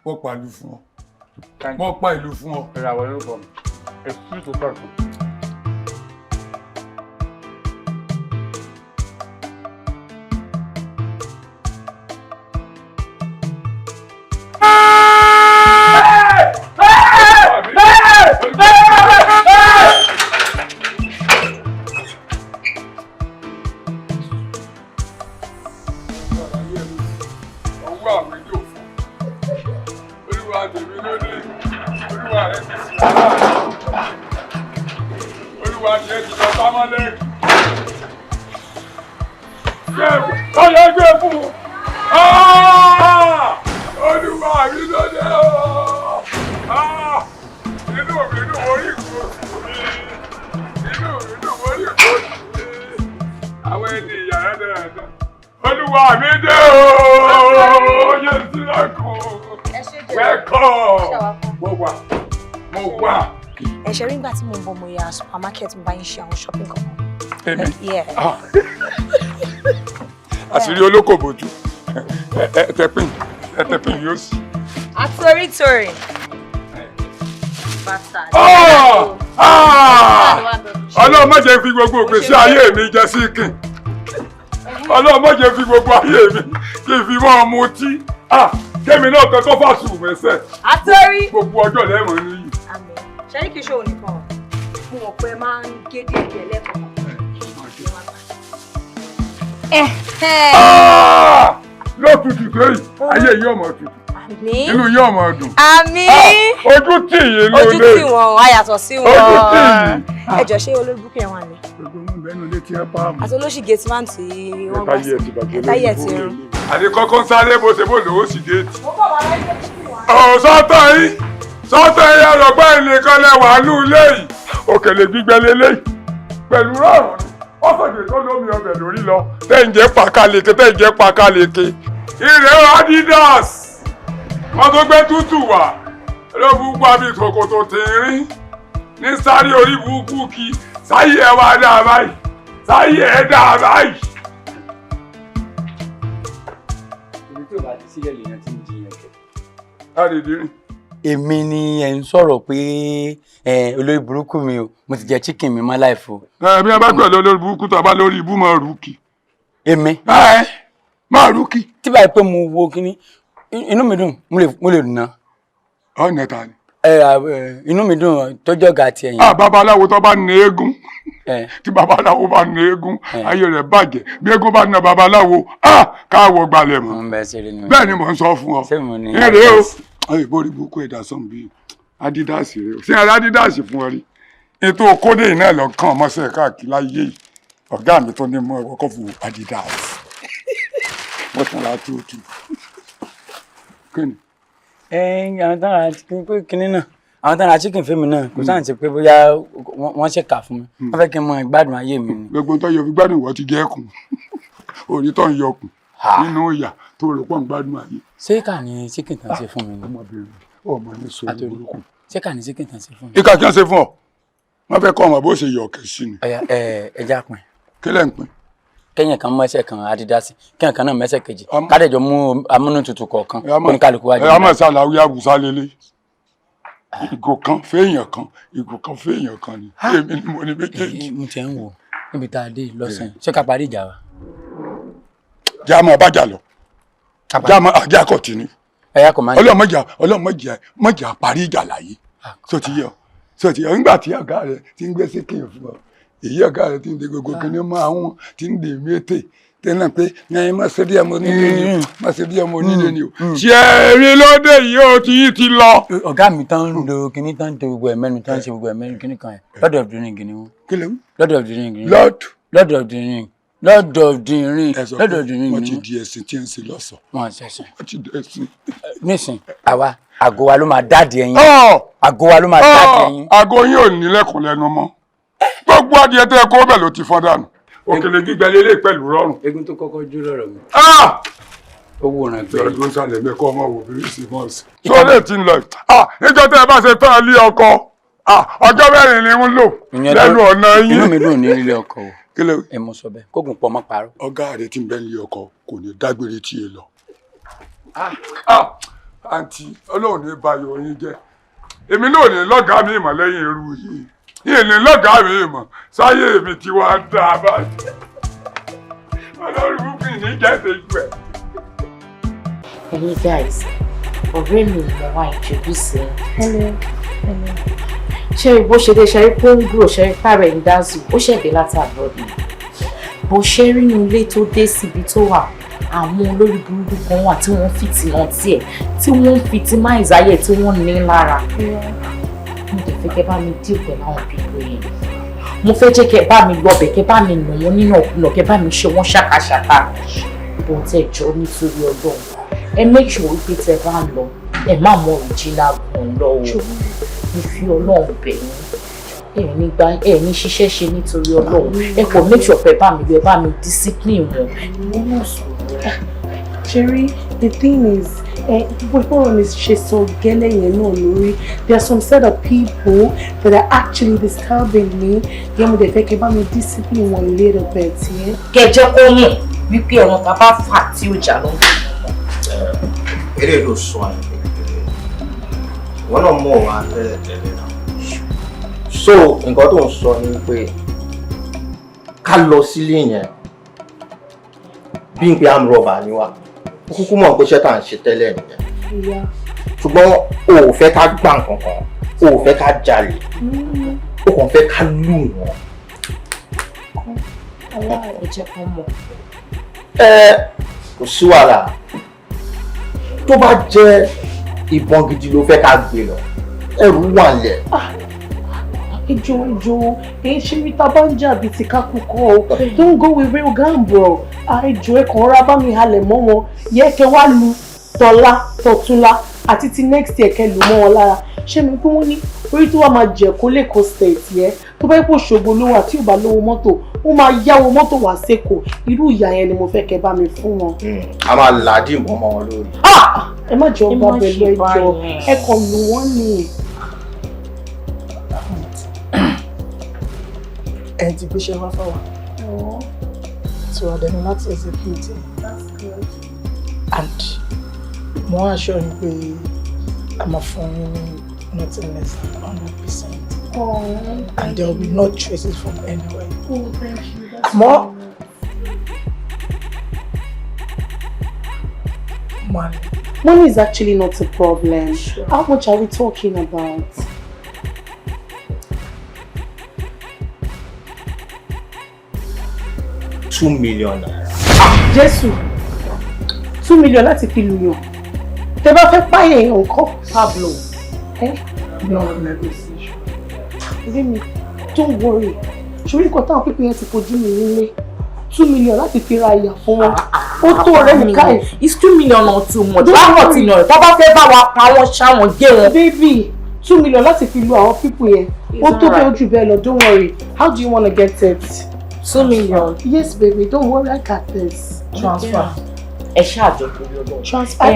wọ́n pa ìlú fún ọ wọ́n pa ìlú fún ọ. ìràwọ̀ ló bọ̀ èsì tó pọ̀ fún. rẹ̀ olúwa ni ẹ ti lọ sámọ́lẹ̀ ọ̀yà gbé fún olúwa mi lóde inú mi dùn orí ìkó inú mi dùn orí ìkó àwọn ẹni ìyàrá dáadáa olúwa mi dé oyè sílẹ̀kùn wẹ́kọ̀ mo wà. ẹ ṣe rí nígbà tí mo ń bọ̀ mo ya supermarket mo bá yín ṣe àwọn shopping kan. àṣírí olókòbójú ẹtẹpín yóò sí. àtòrítorí. ọlọ́run má jẹ́ fi gbogbo ìgbésí ayé mi jẹ́ síkìn ọlọ́run má jẹ́ fi gbogbo ayé mi kí n fi mọ́ ọmọ tí kémi náà kẹ́kọ̀ọ́ fàṣù mẹ́sẹ̀. àtòrí. gbogbo ọjọ́ lẹ́mọ̀ níyì. ṣé ní kí n ṣe òní kan fún wọn pé máa ń gé díẹ̀ lẹ́kọ̀ọ́. lótùtù tó yìí ayé yìí ọmọ tutù inú yìí ọmọ dùn. àmín. ojú tì yìí ló lé. ojú tì wọn a yàtọ̀ sí wọn. ojú tì yìí. ẹ jọ ṣé olórúkú yẹn wà ní. gbogbo wọn bẹnu létí ẹ bá mú. àti olóṣì géètì máa ń tì í wọn bá sí ẹtáyé ti rún. àti kọ́kọ́ ń sáré bó ṣe bó lówó sí géètì. sọ́tọ̀ yìí ọlọ́gbọ́n ẹnìkan lẹ́wà ní ilé yìí òkèlè gbígbẹ lélẹ́yìí pẹ̀lú rọrùn ni ó fẹ̀dẹ̀ tó lómi ọbẹ̀ lórí lọ tẹ́ǹjẹ́ pàkáleke ìrẹ́ Adidas wọ́n tó gbé tútù wá ló búkú àbí tòkòtò tìrín ní sáré orí burúkú kí sáyé ẹ wá dáa báyìí sáyé ẹ dáa báyìí. ibi tí ò bá ti sílẹ̀ lèèyàn ti ń jiyàn kẹ́. àdìdírín. èmi ni ẹ ń sọ̀rọ̀ pé olórí burúkú mi o mo ti jẹ chicken mi mọ́ láìfo. bí a bá pẹ̀lú olórí burúkú tó a bá lórí ibú máa rú kì. èmi. máa rú kì. tí báyìí pé mo wo kíní inú mi dùn mo lè ná. ọ̀nà ta ni. inú mi dùn tọ́jọ́ ga ti ẹ̀yìn. babaláwo tó bá ní eégún tí babaláwo bá ní eégún ayé rẹ̀ bàjẹ́ bí eégún bá ní babaláwo káwọ́ gbalẹ̀ mọ́. bẹ́ẹ̀ ni mò ń sọ fún ọ. èrè o ìborí burúkú ẹ̀dá sọ̀n bíi Adidas rẹ o ṣé ara Adidas fún ọ rí ètò kódé iná lọ́kàn ọmọọṣẹ́ káàkiri láyé yìí ọ̀gá mi tó ní mọ́ ọkọ̀ fún Adidas wọ́n tún ra túùtù. àwọn tán ra kínní náà àwọn tán ra chicken fún mi náà kò sáà ń ṣe pé bóyá wọ́n ṣe kà fún mi wọ́n fẹ́ kí n mọ ìgbádùn ayé mi ni. gbogbo tó yọ fi gbádùn ìwọ ti jẹ́ ẹkùn orí tó ń yọkùn nínú ìyà tó rò pọ̀ ń gbádùn ayé. ṣé kà ní chicken tán ṣe fún mi ni. ọmọbìnrin ọmọ ní sọ burúkú. ṣé kà ní chicken tán ṣe fún mi. ìkà kí wọ́n ṣe fún ọ wọ́n fẹ́ kọ́ ọmọ bó ṣe yọ ọ̀kẹ́ sí ni. ẹja pin. kí lẹ́ ń pin. kẹ́yìn kan mẹ́sẹ̀ kan Adidas kẹ́yìn kan náà mẹ́sẹ̀ kejì kádẹ́jọ mú amúnútutù kọ̀ọ̀kan oníkálukú wájú. ẹ máa ṣàlàyé àbùsá lélẹ̀ ìgò kan fẹ́yàn kan ìgò kan fẹ́yàn kan ni èmi ni mo ní méjèèjì. mo ti ń wò níbi tá a dé lọ́sàn-án ṣé ká parí ìjà wa. já máa bájà lọ já máa àjà kọ̀tínú ọlọ́mọjà parí ìjà láyé sọ ti yọ nígbà tí ọ̀gá rẹ ti ń gbé sékè fún ọ èyí ọ̀gá rẹ ti ń de gbogbo kíní mọ́ àwọn ti ń de mété tẹ́lẹ̀ pé ní má ṣe bí ọmọ onílé ni o má ṣe bí ọmọ onílé ni o. ṣé eré lóde yìí ó ti lọ. ọ̀gá mi tán ń lo kíní tán ń de gbogbo ẹ̀mẹ́rin tán ń ṣe gbogbo ẹ̀mẹ́rin kíní kan yẹn Lord of the Ring ni wọn. kí lè wú. Lord of the Ring. Lord of the Ring. Lord of the Ring. Lord of the Ring. wọ́n ti di ẹ̀sìn tí ń ṣe lọ́sọ̀. wọ́n ṣẹ̀ṣẹ̀. wọ́n ti di ẹ̀sìn. nísìn àwa àgọ́ wa ló máa dáàdì ẹyin. àgọ́ wa ló máa dáàdì ẹyin. àgọ́ yín ò ní lẹ́kùn lẹ́nu mọ́ gbogbo adìẹ tẹ́ kó bẹ̀ ló ti fọ́n dànù òkèlè gbígbẹ lélẹ̀ pẹ̀lú rọrùn. egun tó kọ́kọ́ jó lọ́rọ̀ mi. owó ràn gbé. lọ́dún sálẹ̀ mẹ́kọ́ ọmọ wò bí sí mọ́ọ̀sì. sọ́dẹ̀ ti ń lọ níjọ́ tẹ́ ẹ bá ṣe tán ilé ọkọ ọjọ́ mẹ́rin ni ń lò lẹ́nu ọ̀nà yín. inú mi dùn ní ilé ọkọ o. kílẹ̀ ẹ mọ sọ bẹ́ẹ̀ kógun pọ̀ mọ́ parọ́. ọ̀gá rẹ ti ń bẹ nílé ọkọ kò ní dágbére tí e lọ. àǹtí ọlọ́run ní bayọ̀ yín jẹ́ èmi náà ní lọ́gàá mi ìmọ̀ lẹ́yìn irú yìí ìní lọ́gàá mi ìmọ̀ sáyé mi ti wá dá a báyìí ọlọ́run fún mi ní jẹ́sẹ̀ ìgbẹ́. Hey guys, ọ̀rẹ́ mi mo wá introduce ẹ. Hello. Ṣé bó ṣe dé ṣẹ́rí pọ́ńgò ṣẹ́rí pààrọ̀ ìdázù ó ṣẹ̀dẹ̀ láti abroad ni. Bó ṣe rí inú ilé tó dé síbi tó wà àwọn olórí burúkú kan wà tí wọ́n fi ti hàn tiẹ̀ tí wọ́n fi ti máa ìzáyẹ̀ tí wọ́n ní lára. mo dẹ̀ fẹ́ kẹ́ bá mi deal pẹ̀lú àwọn people yẹn mo fẹ́ jẹ́ kẹ́ bá mi lọ́bẹ̀ kẹ́ bá mi nù wọ́n nínú ọ̀kùnà kẹ́ bá mi ṣe wọ́n ṣàkàṣàkà bó tẹ̀ jọ nítorí Ọlọ́run ẹ make sure wípé tẹ́ bá ń lọ ẹ má mọ original gun lọ o mo fi Ọlọ́run bẹ̀ yín ẹ ní ṣiṣẹ́ ṣe nítorí Ọlọ́run ẹ kò make sure pé bá mi lọ ẹ bá mi discipline wọn mo náà sọ̀rọ̀. Sherry, the thing is, before on is so there are some set of people that are actually disturbing me. Yeah, they take about me discipline one little bit, yeah. Kẹjẹ kó mọ̀ wípé ọ̀nà bàbá fà tí ó jà lọ. Eré ló sọ àyè wọ́n náà mọ̀ wá tẹ́lẹ̀ náà. So nǹkan tó ń sọ ni pé ká lọ sílé yẹn bí n pe am rubber ni wá. Kúkú mọ̀ pé iṣẹ́ tá à ń ṣe tẹ́lẹ̀ nìyẹn. Ṣùgbọ́n o ò fẹ́ ká gbà nǹkan kan, o ò fẹ́ ká jalè, o kàn fẹ́ ká lù wọ́n. Ẹ jẹ́ kó mọ̀. Kò sí wàhálà. Tó bá jẹ́ ìbọn gidi ló fẹ́ ká gbé lọ, ẹrù wà nílẹ̀. Ijo, ṣe rí tá bá ń jà bíi ti kákúkọ o. Don't go with real gun, bro. Ijo ẹ kàn rá bá mi halẹ̀ mọ́ wọn. Yẹ kẹ́ wá lu tọ́lá, tọ̀túnlá àti ti next year kẹ́ lù mọ́ wọn lára. Ṣé mi pé wọ́n ní orí tó wà máa jẹ̀ kó lè kó state yẹ. Tó bá yẹ kó ṣògo lówó àti ò bá lówó mọ́tò, ó máa yáwó mọ́tò wá sékò. Irú ìyà yẹn ni mo fẹ́ kẹ́ bá mi fún wọn. A máa làdí ìbọn mọ́ wọn lórí. Ẹ má jọ bá bẹ̀ lọ ìjọ. Ẹ kàn lù wọ́n ni. Ẹ ti gbéṣẹ́ wá fáwa. So I dẹnu láti execute. And mo assure you pé a máa fún yín ní nothing less than 100%. And there will be no traces from anywhere. Oh, thank you. Àmọ́ money. Money is actually not a problem. Sure. How much are we talking about? $2 million. Jésù, 2 million láti fi lù yàn. Tẹ́ bá fẹ́ páyé èèyàn ńkọ́? Pablo. No negotiation. Remy, don't worry. Ṣorí nǹkan táwọn pípín yẹn ti fojú mi nílé. 2 million láti fi ra ìyà fún wọn. Ó tó ọ̀rẹ́ mi káyì. It's 2 million or too much. Báwo ti nà rẹ̀? Bàbá fẹ́ bá wa pa wọ́n ṣá wọn gé wọn. Baby, 2 million láti fi lu àwọn pípín yẹn. Ó tó bẹ́ẹ̀ ojú bẹ́ẹ̀ lọ, don't worry. How do you want to get it? 2 million. Yes, baby. Don't worry. I got this. Transfer. Transfer. I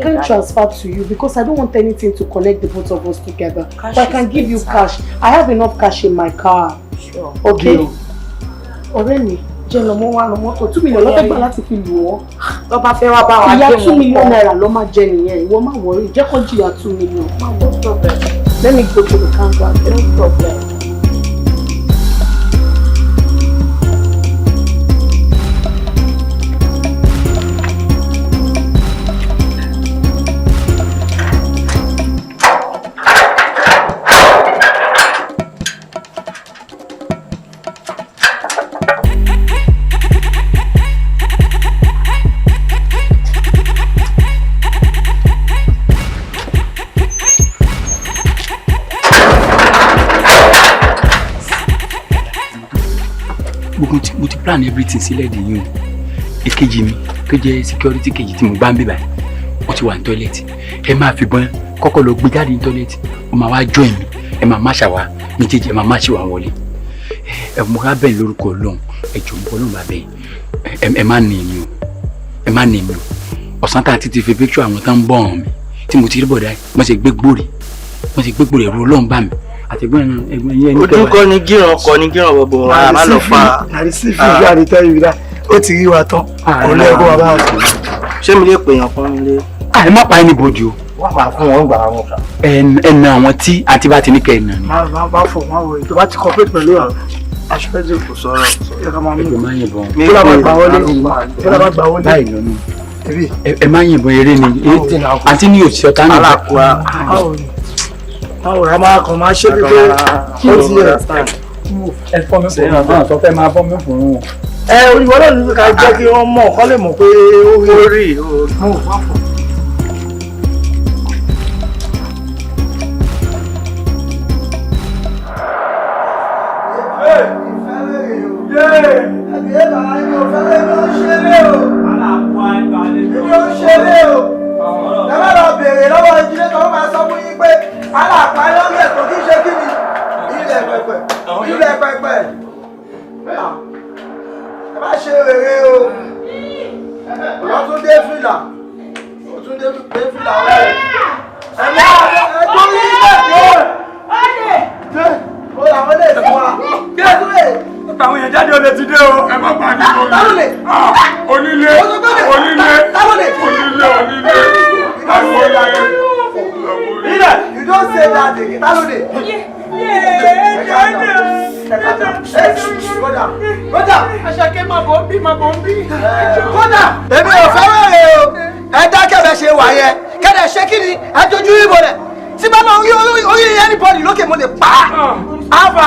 can't transfer to you because I don't want anything to connect the both of us together. Cash, but I can give you cash. I have enough cash in my car. Sure. Okay. Already. Jeno mo wa no moto 2 million ló fẹ́ gbà láti fi lù ọ́. Tó bá fẹ́ wá bá wa gé wọn. Ìyá 2 million naira ló máa jẹ nìyẹn. Ìwọ má worry. Jẹ́ kó jìyà 2 million. No problem. Let me go to the counter. No problem. mo ti plan everything sílẹ̀ dè yín o èkejì mi tó jẹ́ security kejì tí mo bá ń bè báyìí wọ́n ti wà ní tọ́lẹ̀tì ẹ máa fi bọ́n kọ́kọ́ lọ gbé jáde ní tọ́lẹ̀tì ó máa wá join mi ẹ máa máṣà wá méjèèjì ẹ máa máṣì wá wọlé ẹ mo ká bẹ́ẹ̀ lórúkọ Ọlọ́run ẹ jọ mọ́ Ọlọ́run bá bẹ́ẹ̀ ẹ má nì mí o ẹ má nì mí o ọ̀sán tá a ti fi picture àwọn tó ń bọ̀ ọ̀hún mi tí mo ti rí bọ̀dá mo sì gbé gbòrè ẹ̀rù Ọlọ́run bá mi àtẹ̀gbọ́n ẹ̀gbọ́n yẹn ní kẹwàá. ojú kọ́ ni gíràn gbogbo wọn a máa lọ fa. àrísí fìdí àrítẹ́ yìí rà ó ti rí wa tán olú ẹ̀kọ́ wa bá wà sí. ṣé mi lè pè yàn fún mi lé. àì má pa ẹni bòjú o. wọ́n máa fún wọn gbà wọn kà. ẹnà àwọn tí àti bá ti ní kẹ́ ẹ̀nà ni. má fò má wò ètò bá ti kọ́pẹ́ pẹ̀lú àwọn aṣọ́jú kò sọ̀rọ̀ ẹ̀ka máa mú. tó lábàá gbà wọlé ẹ má yìnbọn eré ni àti ní òsì ọ̀tá náà. báwo la máa kàn máa ṣe pípé kí o ti yẹ. ẹ fọ́ mi fún un náà sọ fẹ́ máa fọ́ mi fún un. olùwọ́ náà ní ká jẹ́ kí wọ́n mọ̀ kọ́ lè mọ̀ pé ó rí pẹ́pẹ́pẹ́. Ẹ má ṣe rere o. Ọ̀rọ̀ tún dé fìlà. Ó tún dé fìlà ọ̀rẹ́. Ẹ má ẹ tó rí bẹ́ẹ̀. Ó làwọn lè fún wa. Àwọn èèyàn jáde olè ti dé o. Ẹ má pa ní onílé. Onílé. You don't say that again. Talole. Go down. Àṣàkẹ́ máa bọ̀ ń bí. Go down. Èmi ò fẹ́ wẹ̀rẹ̀ o. Ẹ dákẹ́ bẹ ṣe wà yẹn. Kẹ́dẹ̀ ṣé kí ni? Ẹ dojú ìbò rẹ̀. Tí bá máa orí anybody lókè mo lè pa á. Àfà.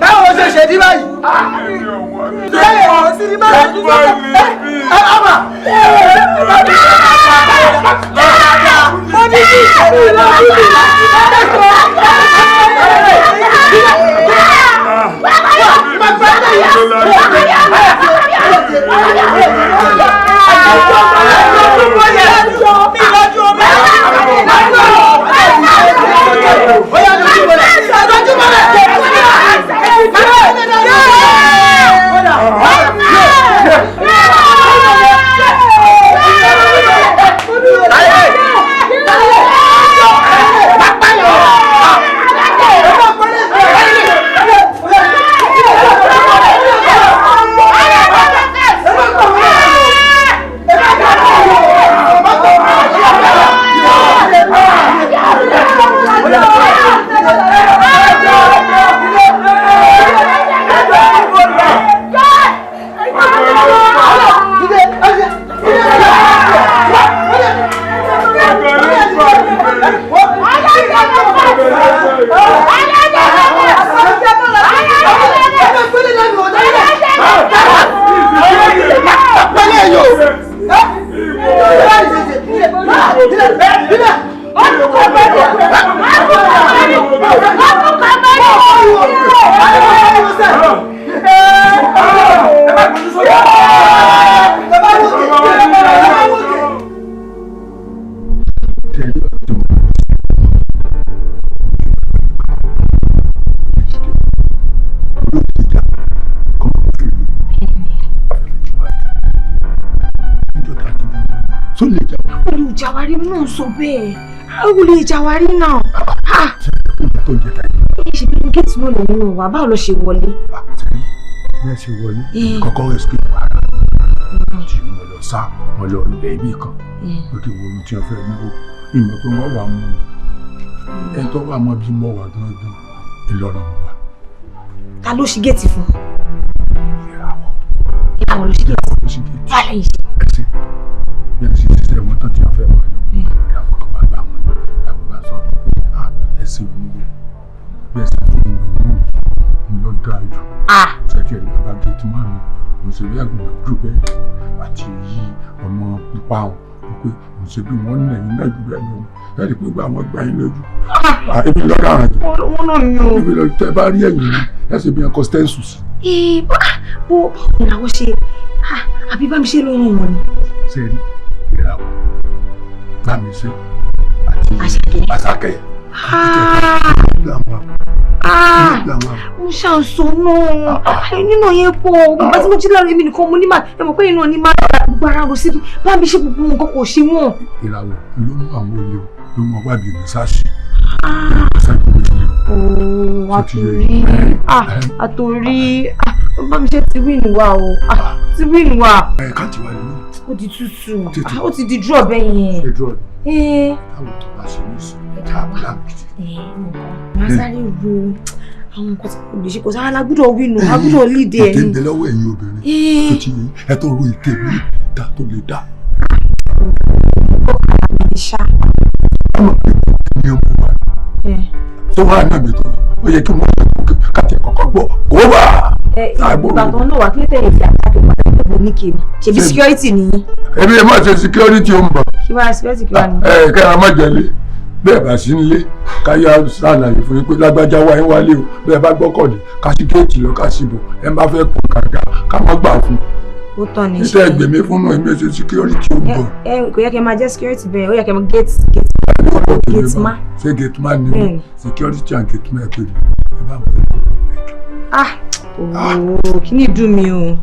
Báwo ló ṣe ṣe dí báyìí? Bẹ́ẹ̀ ò sí ní báyìí. Àfà. Olùjàwárí náà sọ bẹ́ẹ̀. Olùjàwárí náà. Ṣé bí géètì náà lòun náà wà? Báwo ló ṣe wọlé? Bí ẹ ṣe wọlé, kọ́kọ́ escape ara. Tí mo lọ sá, mo lọ ilẹ̀ ibì kan. Lókè wo ohun tí wọ́n fẹ́ náwó. Ìmọ̀ pé wọ́n wà mú mi. Ẹ tó wà mọ́ bí mo wà gangan. Ìlọrin mo wà. Ta ló ṣí géètì fún? Ìyàwó ló ṣí géètì. Báyìí lẹ́yìn ṣe. Bí a ṣe ṣiṣẹ́ wọn tán tí wọ́n fẹ́ wà lọ. Ìyàwó kan bá gbà wọn. Ìyàwó bá sọ pé ẹ̀sìn òwúrò. Bí ẹ̀sìn òwúrò ń lọ dáa jù. Ṣáàkì ẹ̀rí bàbá gẹ̀ẹ́tì márùn-ún. Mo ṣe bí àgùnbọ̀n dúró bẹ́ẹ̀ àti yí ọmọ pupa wọn. Pé mo ṣe bí wọ́n nà yín náà jù bẹ́ẹ̀ lọ. Ẹ̀rí pé gba àwọn gbà yín lójú. Ebi lọ́dọ̀ àrùn jù. Wọ́n náà ni o. Ebi lọ́dọ̀ tẹ́ bá rí ẹ̀yìn ni ẹ̀sìn bí ẹ̀kọ́ stẹ́ǹsùs. Bó báwo làwọn ṣe àbí bá mi ṣe ló ràn wọ́n ni. Ṣé rí ìràwọ̀ bá mi ṣe àti Àṣàkẹ́. Mo ṣàǹsọ náà nínú yẹn pọ̀ bàbá tí mo jí láàrin èmi nìkan mo ní máa ẹ mọ̀ pé inú ni máa gbogbo ara rò síbi bá mi ṣe gbogbo nǹkan kò ṣe wọ́n. Ìràwọ̀ ló mú àwọn olè ló mú ọgbà bíi ìrìnsáṣì. Àtòrí bá mi ṣe ti wíìnì wa o ti wíìnì wa. Káàtì wa nínú. Ó di tútù ó ti di draw bẹ́ẹ̀ yẹn. Ṣé draw ni? Táwọn tó bá ṣe ní ìsìn tábìlà gidi. Màá sáré ro àwọn nǹkan tí kò lè ṣe kò sára la gbọ́dọ̀ wíìnì a gbọ́dọ̀ lídìí ẹ̀ ní. Ìtẹ̀ ń bẹ lọ́wọ́ ẹ̀yin obìnrin tó ti yín ẹ tó ro ìtẹ̀ mi dá tó lè dá. Tó wà náà mi tó ó yẹ kí wọ́n kàtí kọ̀kọ́ gbọ́ kó wà. Ìgbà tó ń lò wá kí ló tẹ̀lé ti àtàkì padà níbo ní kéèmù ṣebí security nìyí. Èmi ẹ̀ máa ṣe security ó ń bọ̀. Kí wàá security kí wàá ní. Kẹ́ra má jẹ́lé bẹ́ẹ̀ bá sí nílé káyà ṣàlàyé fún yín pé lágbájá wáyé wálé o bẹ́ẹ̀ bá gbọ́kọ̀dé ká sí géètì lọ ká sí bò ẹ má fẹ́ kó kàkà ká má gbà fún. Ó tán ní iṣẹ́ ẹgbẹ̀mí fún náà èmi ṣe security ó ń bọ̀. Kò yẹ kí ẹ máa jẹ́ security bẹ́ẹ̀ ó yẹ kí ẹ máa gate man. Ṣé gate man ni security and gate man ẹ pè mí kí ni dùn mí o.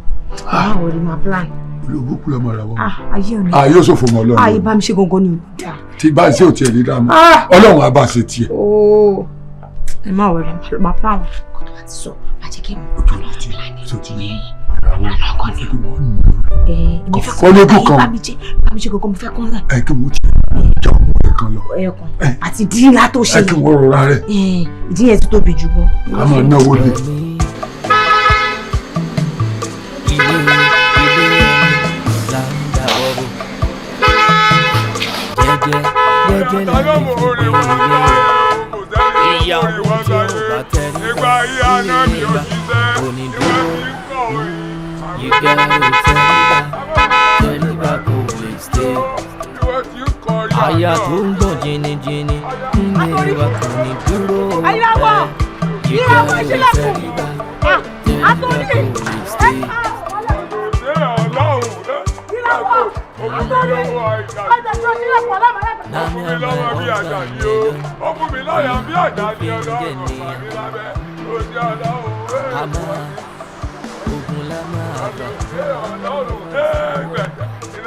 Báwo ni máa plan? Olóògùn kúlọ̀ mọ́ ra wọn. Ayé òní. Yóò ṣòfò mọ́ Ọlọ́run. Ayé bá mi ṣe gangan ni o. Tí bá ṣe ò tiẹ̀ ní dáa mọ́. Ọlọ́run á bá ṣe tiẹ̀. Ẹ má wẹ̀rẹ̀ máa plan. Kọ́tù bá ti sọ, má jẹ́ kí n mú. Ojú ọ̀la ti sọ ti yé. Ọkọ ni o. Ọlọ́dún kan. Bá mi ṣe gangan mo fẹ́ kán lẹ̀. Kí mo ti jẹ́ ọmọ rẹ̀ kan lọ. Ẹ̀ẹ̀kan àti dín ńlá tó ṣe. Kí wọ́n rọra rẹ̀. Ìdí yẹn ti tóbi jù gan. A máa náwó lé. Ìyàwó tí ó bá tẹ̀lé onídùúró you gotta tẹ̀lé kò lè stay. Àyà tó ń gbọ̀n jìnnìjìnnì nílé wa kò ní dúró ẹ̀. You gotta tẹ̀lé kò lè stay.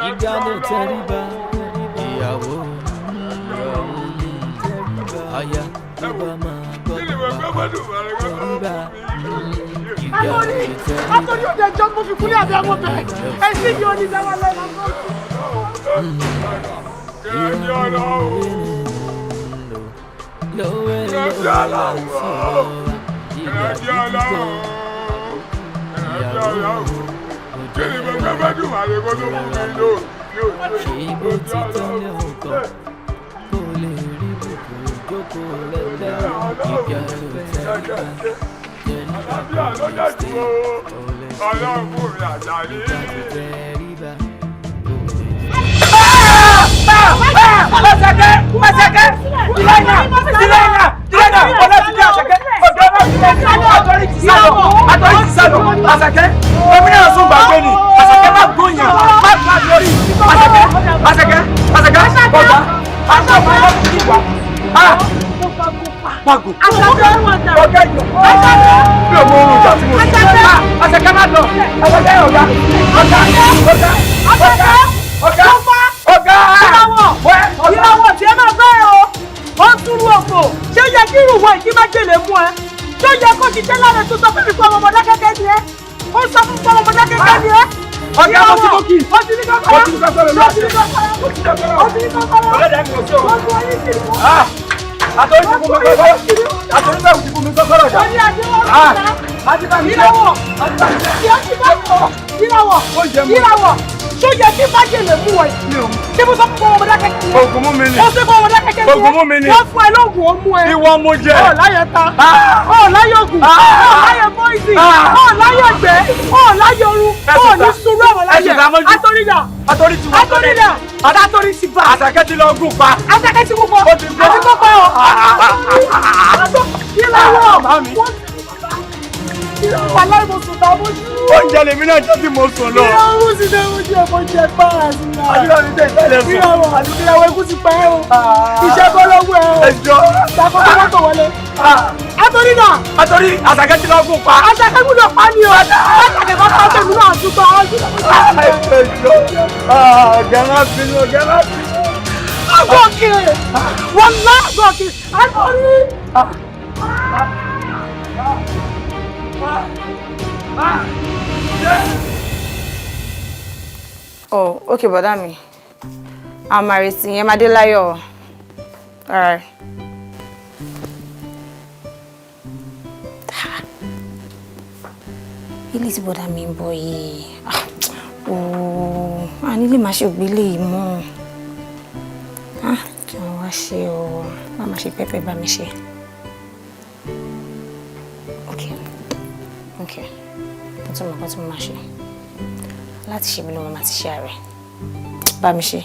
Ìgbàlè tẹríba ìyàwó àyà ìgbà máa gbọ́ tẹríba. Àtọ́jú òde ẹjọ́ mo fi kúlẹ̀ àbí àwọn bẹ̀rẹ̀ ẹ̀sìn yìí ò ní dáwọ́ lẹ́nu. Pago. Asake ọ̀gá ìjọ. Bí o mọ ohun ìjà tí mo sọ. Asake má lọ. Asake ọ̀gá. Ọ̀gá. Ìràwọ̀ tí ẹ máa bá ẹ o. Ó ń túrú òfò. Ṣé ó yẹ kí ìrùwọ̀ ìdí má jèlè mú ẹ? Ṣé ó yẹ kó ti jẹ́ lára tó sọ fún mi fún ọmọdé kẹ́kẹ́ ni ẹ? Ó sọ fún mi ọmọdé kẹ́kẹ́ ni ẹ? Ọ̀gá mo ti lókì. Ó ti ní kọ́kọ́rọ́. Àtọ́rí ti fún mi kọ́kọ́rọ́. Àtọ́rí bẹ́ẹ̀ ti fún mi kọ́kọ́rọ́ jà. Ìràwọ̀. Ṣó yẹ kí májèlé mú ẹ? Ṣé mo sọ fún ọmọdé kẹ́kẹ́ ni ẹ? Oògùn mú mi ni. Ó ṣe fún ọmọdé kẹ́kẹ́ ni ẹ. Oògùn mú mi ni. Wọ́n fún ẹ lóògùn ó mú ẹ. Ìwọ mo jẹ. Ó láyé ta. Ó láyé ògùn. Ó láyé pọ́ìsì. Ó láyé ẹgbẹ́. Ó láyé oru. Ó ní sùúrù ẹ̀wọ̀n láyé. Àtọ́rídà. Àtọ́rí ti wọ́n. Àtọ́rídà. Àtọ́rí ti bá. Àṣàkẹ́ ti lọ gùn pa. Àṣàkẹ́ ti gùn pa. Ó ti gbọ́. Àti kó pa ọ́. Ìlàwọ̀. Wàláì mo sùn tá mojú. Oúnjẹ lèmi náà jẹ́ tí mo sùn lọ. Ìyàwó sì dé mojú ẹ̀fọ́ jẹ bára sí náà. Àdúrà mi tẹ̀ ìtẹ́lẹ̀ sùn. Ìyàwó ikú ti pa ẹ́ o. Iṣẹ́ bọ́ lọ́wọ́ ẹ o. Ẹjọ́. Ṣàkóso mọ́tò wọlé. Àtọ́rí náà. Àtọ́rí Àṣàkẹ́ ti lọ gùn pa. Àṣàkẹ́ gbúdọ̀ pa ni o. Àṣàkẹ́ bá pa tèmi náà àtúntò. Gẹ́rẹ́ bínú. Agọ́kè. Wọ́n ná agọ́kè. Àtọ́rí. Oh, okay, bọ̀dá mi. I'm married to yẹn máa dé láyọ̀. All right. Ilé tí bọ̀dá mi ń bọ̀ yìí. A nílé máa ṣe ògbélé yìí mọ́. Kí wọ́n wá ṣe o. Má máa ṣe pẹ́pẹ́ bá mi ṣe. Okay. Mo tún mọ̀ kọ́ tí mo máa ṣe. Láti ṣe mi ló máa ti ṣe ààrẹ. Bá mi ṣe.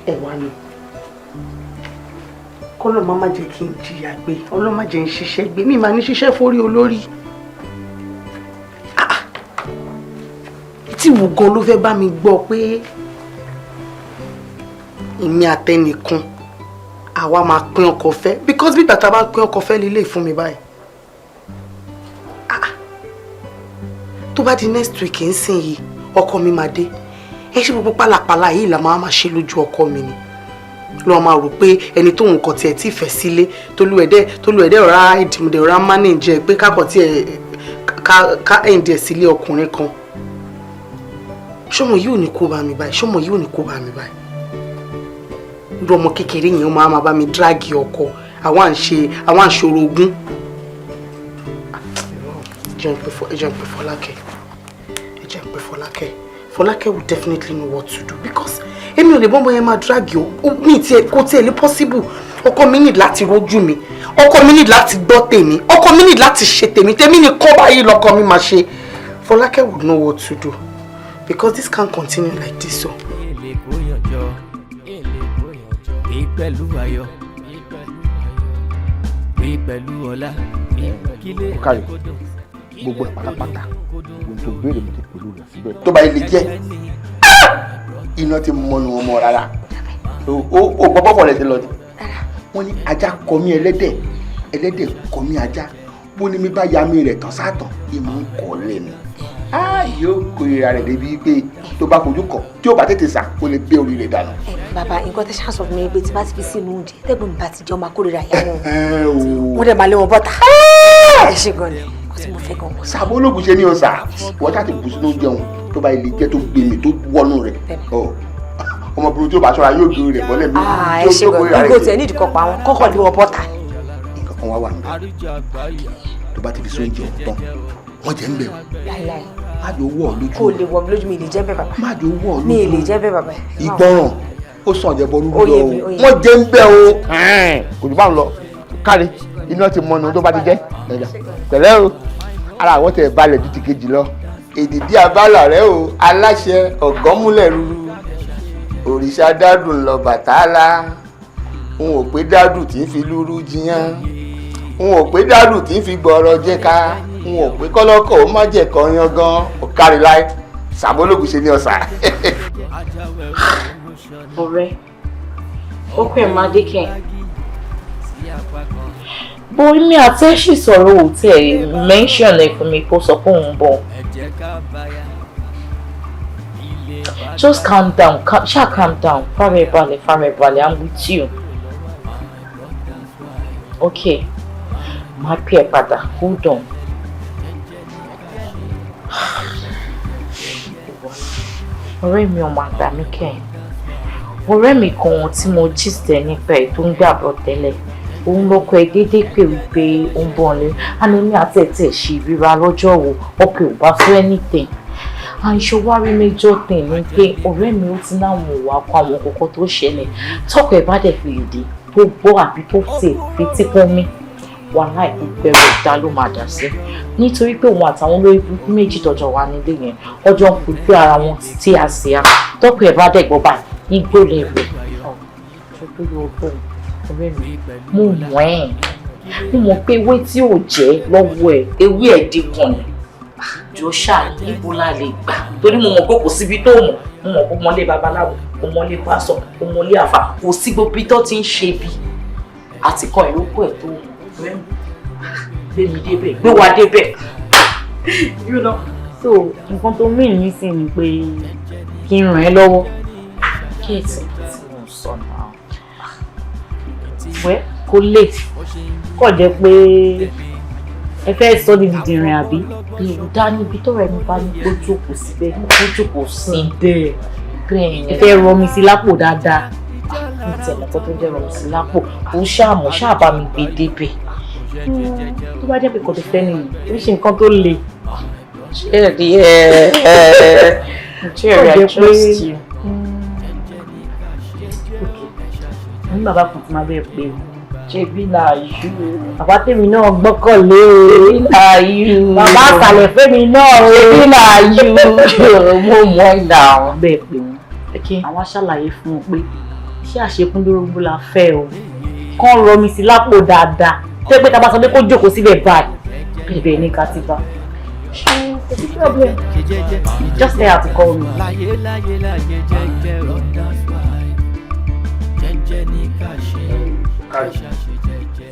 Ẹ wá ní. Kọ́lọ̀ má jẹ́ kí n jìyà gbé. Ọlọ́run má jẹ́ n ṣiṣẹ́ gbé. Mi máa ní ṣiṣẹ́ fórí olórí. Tí wo gan ló fẹ́ bá mi gbọ́ pé èmi àtẹnìkan àwa máa pín ọkọ fẹ́ because bí bàtà bá pín ọkọ fẹ́ lílé fún mi báyìí. Tó bá di next week ń sìn yìí ọkọ mi máa dé. Ẹ ṣe gbogbo pálapàla yìí là máa ṣe lójú ọkọ mi ni. Lọ máa rò pé ẹni tó nǹkan tiẹ̀ tí fẹ́ sílé tolú ẹ̀dẹ́ ọ̀rá ìdìmọ̀dẹ̀ ọ̀rá manage pé kákọ̀ tí ẹ̀ ká ẹ̀ǹdì ẹ̀ sílé ọkùnrin kan. Ṣọmọ yìí ò ní kó bá mi báyìí ṣọmọ yìí ò ní kó bá mi báyìí. Irú ọmọ kékeré yẹn máa bá mi dráàgì ọkọ àwọn à ń ṣòro ogún. Ẹ jẹ́ ń pè Fọlákẹ́. Fọlákẹ́ will definitely know what to do because èmi ò lè bọ́mọ yẹn máa dráàgì o mi kò tiẹ̀ lè possible. Ọkọ mi need láti rójú mi ọkọ mi need láti gbọ́ tèmi ọkọ mi need láti ṣe tèmi ni kọ́ báyìí lọ́kọ mi máa ṣe. Fọlákẹ́ would know what to do because this can't continue like this so. Káyọ̀ gbogbo ẹ̀ pátápátá ohun tó béèrè mi ti pẹ̀lú rẹ̀ síbẹ̀. Tó bá ilé jẹ́ iná ti mọ́nu ọmọ rárá o gbọ́ bọ́fọ̀ rẹ̀ ti lọ ni. Wọ́n ní ajá kọ mí ẹlẹ́dẹ̀ kọ mí ajá bó ní mi bá ya mi rẹ̀ tán sátàn ìmọ̀ ń kọ́ lé ni. Yóò kórìíra rẹ̀ débi pé tó bá kojú kọ tí ó bá tètè sá ó lè bẹ́ orí rẹ̀ dànù. Bàbá nǹkan tẹ́ ṣáà sọ fún mi pé tí bá ti fi sínú oúnjẹ tẹ́gbọ̀n mi bá ti jẹ́ ọmọ akórìíra ìyá wọn. Wọ́n dẹ̀ máa lé wọn bọ́ta. Ẹ ṣe gan ni kó tí mo fẹ́ gan. Sàbó ológun ṣe ní ọ̀sà wọ́n ṣáà ti bù sínú jẹun tó bá ilé jẹ́ tó gbé mi tó wọnú rẹ̀. Ọmọbìnrin tí ó bá ṣọ́ra yóò gbé rẹ̀ bọ́lẹ̀ mi. Ẹ ṣe gan ni kó tiẹ̀ ní ìdíkọ̀ pa wọn kọ́kọ́ lé wọn bọ́ta. Nǹkan kan wá wà níbẹ̀ tó bá ti fi sóúnjẹ tán wọ́n jẹ́ ń bẹ̀ má jò wọ̀ lójú. Kò lè wọ̀ mí lójú mi lè jẹ́ bẹ́ẹ̀ bàbá. Má jò wọ̀ lójú. Mi lè jẹ́ bẹ́ẹ̀ bàbá. Ìgbọràn ó sàn jẹ́ bọ́ lójú lọ o wọ́n jẹ́ ń bẹ̀ o. Kò jù bá ń lọ kárí iná ti mọnu tó bá ti jẹ́ pẹ̀lẹ́ o ara àwọn tẹ̀ balẹ̀ ju ti kejì lọ. Èdìdí abala rẹ o aláṣẹ ọ̀gọ́múlẹ̀ rúru òrìṣà dádùn lọ Bàtálá n ò pé dádùn tí ń fi lúrú jiyàn n ò pé dádùn tí ń fi gbọ́rọ̀ jẹ́ ká n ò pé kọ́lọ́kọ̀ ó má jẹ́ kan yan gan ó kárí láì Sàbólógún ṣe ní ọ̀sà. Ọ̀rẹ́ ó pè má dé kẹ́ bó mi àti ẹ̀ sì sọ̀rọ̀ òtẹ́ mention ẹ̀ fún mi kó sọ pé òun bọ̀. Just calm down, calm down. Farabalẹ̀, I'm with you. Okay, my peer brother, hold on. Ọ̀rẹ́ mi ò máa gbà mí kẹ́. Ọ̀rẹ́ mi kan tí mo gist ẹ̀ nípa ẹ̀ tó ń gbàgbọ́ tẹ́lẹ̀. Òun lọ́kọ ẹ̀ déédéé pè wípé ó ń bọ̀ ọ́lẹ́. Àní àti ẹ̀ tẹ̀ ṣe ìríra lọ́jọ́ wo, ọkọ ò bá fẹ́ anything. Àìṣọwárí major thing ni pé ọ̀rẹ́ mi ó ti náwọn òwò akọ àwọn kọ̀ọ̀kan tó ṣẹlẹ̀ tọkọ ẹ̀ bá dẹ̀ fi èdè tó gbọ́ àbí tó fetí pọ́n mi wàhálà ìpẹ́rẹ́ ìdá ló máa dà sí nítorí pé òun àtàwọn olórí burúkú méjì tọjọ wà nílé yẹn ọjọ́ ń pè pé ara wọn tí a sì á tọkọ ẹ̀ bá dẹ̀ gbọ́ báyìí igbó lẹ́rù ọ̀rẹ́ mi mo mọ̀ pé ewé tí ò jẹ́ lọ́wọ́ ẹ̀ ewé ẹ̀ dínkù ni jọ ṣáà níbo la lè gbà torí mo mọ̀ pé kò síbi tó mọ̀ mo mọ̀ pé mọ́lé babaláwo kò mọ́lé pásọ̀ kò mọ́lé àfà kò sí gbogbo tó ti ń ṣe bí àti kan ìrókò ẹ̀ tó gbé mi débẹ̀ gbé wa débẹ̀. so nǹkan tó mìíràn ní sí ni pé kí n ràn ẹ́ lọ́wọ́ kí ẹ̀ tí mo sọ náà wẹ́ kó lè kọ̀ jẹ́ pé ẹ fẹ́ sọ ní dìdìrín àbí ìdá níbi tó rẹ̀ mi bá ní kó jókòó síbẹ̀ kó jókòó sí bẹ́ẹ̀ ẹ fẹ́ rọ mi sí lápò dáadáa ní tẹ̀lé kó tó jẹ́ rọ mi sí lápò ó ṣàmù ṣàbá mi gbé débẹ̀ tó bá jẹ́ pé kò tó fẹ́ nìyí ó ṣe nǹkan tó le. Jerry, I trust you. Ní bàbá kan tí máa bẹ́ẹ̀ pé Ṣebí láàyò. bàbá tèmi náà gbọ́kànlé Láàyò. bàbá àkàlẹ̀ fẹ́mi náà Ṣebí láàyò. Mo mọ̀ ìdá àwọn. bẹ́ẹ̀ pé wọ́n àwọn aṣàlàyé fún wọn pé ṣé àṣekúndórógbó la fẹ́ o kán rọ mi sí lápò dáadáa tẹ́ pé tá bá sọ pé kó jókòó síbẹ̀ báyìí bẹ́ẹ̀ ní kátìbá. Ṣé problem. Just stay out to call me.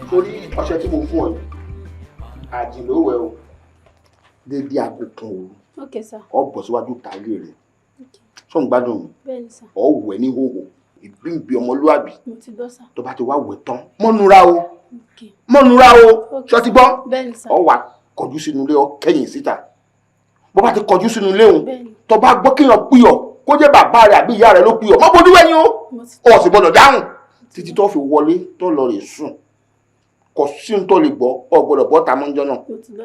Torí ọṣẹ tí mo fún ọ yìí, àjìnlówẹ̀ o, dédé aago kan òru. Okay, sir. Ọ bọ̀ síwájú tàlé rẹ̀. Ṣé ń gbádùn mi? Bẹ́ẹ̀ni, sir. Ọ wẹ̀ ní hòhò, ìbí ọmọlúwàbí. Mo ti gbọ́, sir. Tó bá ti wá wẹ̀ tán, mọ́nura o. Mọ́nura o. Ṣé o ti gbọ́? Bẹ́ẹ̀ni, sir. Ọ wà kọjú sínú ilé, ọ kẹ́yìn síta. Bó bá ti kọjú sínú ilé òun, tó bá gbọ́ kéèyàn pìyọ̀, kó jẹ́ bàbá rẹ̀ àbí ìyá rẹ̀ ló pìyọ̀, má bojú wẹ̀yìn o. Ó sì gbọ́dọ̀ dáhùn títí tó fi wọlé tó lọ rè sùn. Kò sí ohun tó lè gbọ́, ọ gbọ́dọ̀ bọ́ ta mọ́jọ́ náà.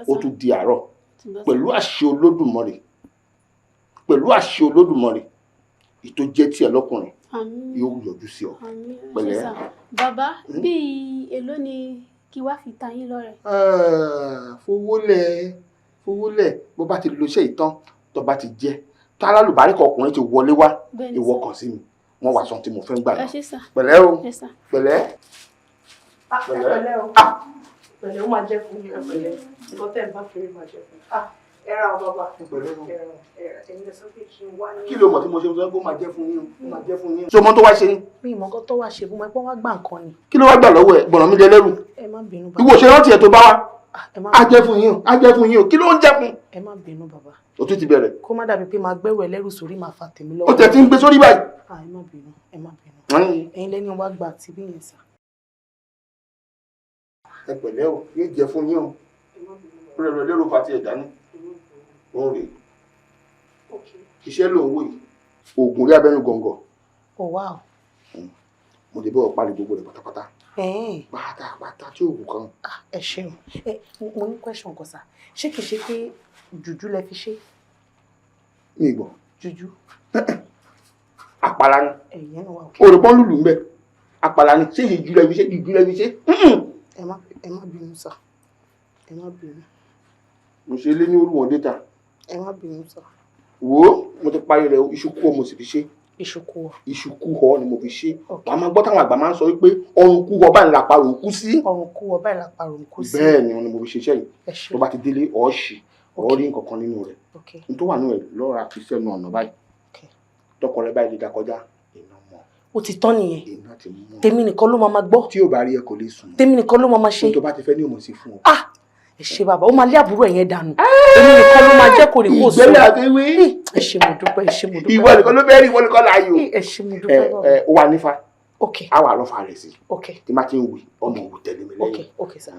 Ó tún di àárọ̀. Pẹ̀lú àṣẹ Olódùmarè. Pẹ̀lú àṣẹ Olódùmarè. Ìtó jẹ́ tiẹ̀ lọ́kùnrin. Yóò yọjú sí ọ. Pẹ̀lẹ́. Bàbá, bí èló ni kí wá fi ta yín lọ́rẹ? Fowólẹ̀ bó bá ti lo iṣẹ́ ìtàn tó bá ti jẹ́ tó alálùbáríkà ọkùnrin ti wọlé wá ìwọ kàn sí mi wọ́n wá sọ tí mo fẹ́ ń gbà lọ. Pẹ̀lẹ́ o pẹ̀lẹ́. Pẹ̀lẹ́ o pẹ̀lẹ́ ó máa jẹ́ fún yín pẹ̀lẹ́ nǹkan tẹ́ ẹ̀ bá fẹ́rẹ̀ máa jẹ́ fún yín. Ẹ ra ọ bàbá ẹ̀yin lè sọ pé kí n wá ní. Kí ló mọ̀ tí mo ṣe sọ pé ó máa jẹ́ fún yín ó máa jẹ́ fún yín. Ṣé o mọ̀ tó wá ṣe ni? Mi ìmọ̀ nǹkan tó wá ṣe fún mi pé wọ́n gbà nǹkan ni. Kí ló wá gbà lọ́wọ́ ẹ̀ gbọ̀nà mi jẹ lẹ́rù? Ẹ má bínú bàbá. Ìwọ ṣe rántí ẹ̀ tó bá wá. A jẹ́ fún yín o a jẹ́ fún yín o kí ló ń jẹ́ fún? Ẹ má bínú bàbá. O tún ti bẹ̀rẹ̀. Kó má dàbí pé máa gbẹ́rù ẹlẹ́rù sórí máa fa tèmi lọ́wọ́. Ó tẹ̀ tí ń gbé sórí báyìí. Ẹ má bínú ẹ má bínú. Ẹ̀yin lẹ́ni wá gbà tí bí yẹn sà. Ẹ pẹ̀lẹ́ o yóò jẹ́ fún yín o. Rẹ̀ lérò pàtí ẹ̀dá ní. Òun rèé. Iṣẹ́ ló ń wò yìí. Oògùn rí abẹ́nú gọ̀ǹgọ̀. Oh wow. Mo lè bọ́ ọ parí gbogbo rẹ̀ pátápátá. Pátápátá tí oògùn kan. Ẹ ṣeun. Mo ní question kan sà. Ṣé kìí ṣe pé jùjú lẹ fi ṣe? Mi gbọ́. Jùjú. Àpàlà ni. Ẹ̀yẹ́ náà wà òkè. Òrùpọ́n lùlù ń bẹ̀. Àpàlà ni. Ṣé ìjù lẹ fi ṣe? Ìjù lẹ fi ṣe? Ẹ má bínú sà. Ẹ má bínú. Mo ṣe lé ní olúwọ̀n déta. Ẹ má bínú sà. Wo mo ti parí rẹ̀ iṣu kú ọ mo sì fi ṣe. Iṣu kú ọ. Iṣu kú ọ ni mo fi ṣe. Wàá máa gbọ́ táwọn àgbà máa ń sọ wípé ọrùn kú ọ báyìí lápá rò ń kú sí. Ọrùn kú ọ báyìí lápá rò ń kú sí. Bẹ́ẹ̀ ni mo fi ṣiṣẹ́ yìí. Tó bá ti délé ọ̀ ṣì ọ̀ rí nǹkan kan nínú rẹ̀. N tó wà nínú ẹ̀ lọ́ra fi sẹ́nu ọ̀nà báyìí. Tọkọ rẹ báyìí lè dá kọjá. O ti tán nìyẹn. Tèmi nìkan ló máa gbọ́. Tí ò bá rí ẹ kò lè sùn. Tèmi nìkan ló máa ṣe. Tó bá ti fẹ́ ní òmò sí fún ọ. Ẹ ṣe bàbá ó máa lé àbúrò ẹ̀yẹn dànù. Èmi nìkan ló máa jẹ́ kò ní kó sọ. Ìgbẹ́lẹ̀ àtẹwé. Ẹ ṣe mo dúpẹ́ ẹ ṣe mo dúpẹ́. Ìwọ nìkan ló bẹ́ẹ̀ rí ìwọ nìkan láàyò. Ẹ ṣe mo dúpẹ́ bàbá. Ó wà nífa. Ok. A wà lọ́fà rẹ̀ sí. Ok. Tí má ti ń wì ọmọ òwò tẹ̀lé mi lẹ́yìn. Ok sir.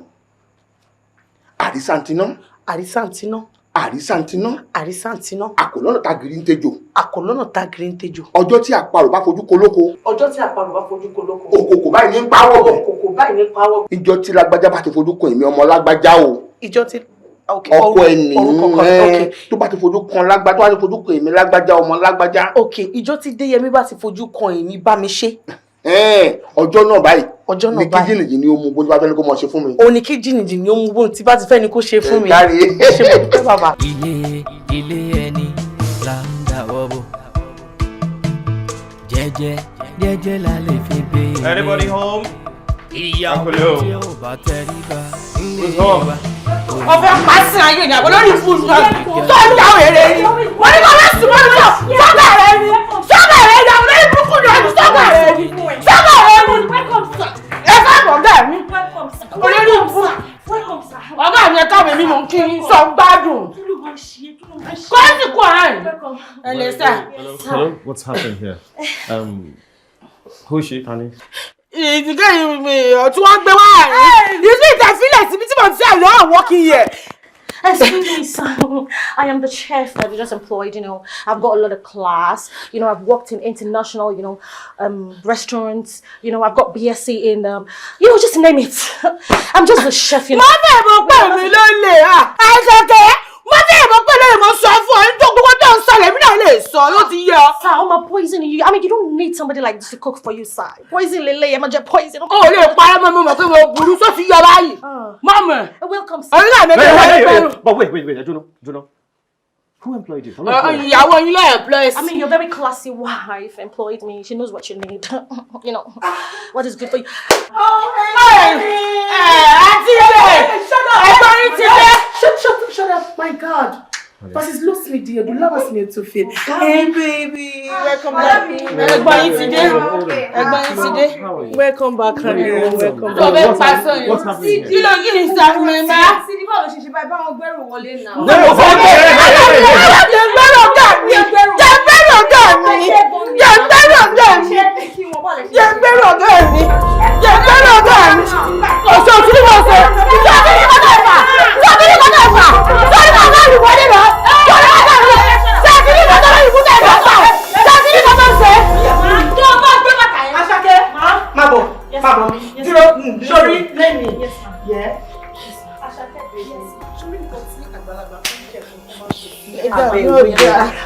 Àrísàntiná. Àrísàntiná. Àrísàntiná. Àrísàntiná. Àkòlọ́nà tagiri ń tejò. Àkòlọ́nà tagiri ń tejò. Ọjọ́ tí àparò bá fojú kolóko. Ọjọ́ tí àparò bá fojú kolóko. Òkòkò báyìí ní ń pawọ́ bọ̀. Òkòkò báyìí ní ń pawọ́. Ìjọ tí lágbájá bá ti fojú kan èmi ọmọ lágbájá o. Ìjọ tí ọkọ ènìyàn tó bá ti fojú kan lágbájá tó bá ti fojú kan èmi lágbájá ọmọ lágbájá. Ok ìjọ tí Déyẹmí bá ti fojú kan èmi bá mi ṣe. Ọjọ́ náà báyìí. Ọjọ́ náà báyìí. Ní kí jìnnìjì ni ó mú bó ti bá fẹ́ ni kó mọ̀ ṣe fún mi. O ní kí jìnnìjì ni ó mú bó ti bá ti fẹ́ ni kó ṣe fún mi. Kárí. Ṣé mo dúpẹ́ bàbá. Ilé ẹni là ń dáwọ́ bò. Jẹ́jẹ́ la lè fi gbé. Anybody home? Ìyàwó tí ó bá tẹríba. Ọbẹ̀ pàṣẹ ayé ni àbọ̀ lórí fúnṣu náà tó ń dá òrèrè ni. Wọ́n ní kò bá sùn mọ́ nílò sọ́gbà rẹ̀ ni. Sọ́gbà rẹ̀ ni àwọn olórí burúkú ni ọdún sọ́gbà rẹ̀ ni. Sọ́gbà rẹ̀ ni. Ẹ fẹ́ bọ̀ ọ̀gá mi. Olórí ìbú. Ọ̀gá mi ẹ̀ka mi mò ń kí n sọ gbádùn. Kọ́ńtì kú ọ̀rá yìí. Ẹ lè sẹ́. Hello, what's happening here? Who is she, honey? Ìdílé ọ̀tún wọn gbé wá rẹ̀. Ìdílé ìtẹ̀fílẹ̀ síbi tí mo ti àlọ́ àwọn kì í yẹ. Excuse me, sir. I am the chef that you just employed, you know. I've got a lot of class. You know, I've worked in international, you know, restaurants. You know, I've got BSc in, you know, just name it. I'm just a chef, you know. Mọ́tò ìbò pẹ̀lú mi ló lè hà. Àìsàkẹ́, mọ́tò ìbò pẹ̀lú ìmọ̀ sọ fún ọ. Nítorí gbogbo tó ń sọ̀rọ̀ èmi náà lè sọ, ló ti yẹ. Sir, I'm poisoning you. I mean, you don't need somebody like this to cook for you, sir. Poison lele, I'm just poison. O lè parọ́ mọ́ mi mọ̀ pé mo burú sọ ti yọ báyìí. Mọ́mọ́. Welcome, sir. Ọ̀rẹ́ náà mi bẹ̀rẹ̀. But wait, Juno. Who employed you? Ìyàwó yín ló employ. I mean, your very classy wife employed me. She knows what you need. You know, what is good for you. Àti ilé. Shut up. Ẹgbọ́n ti dé. Shut up, my God. But it's lost me, dear. The love us me to feel. Hey, baby. Welcome back. Welcome back, honey. Welcome back. What's happening here?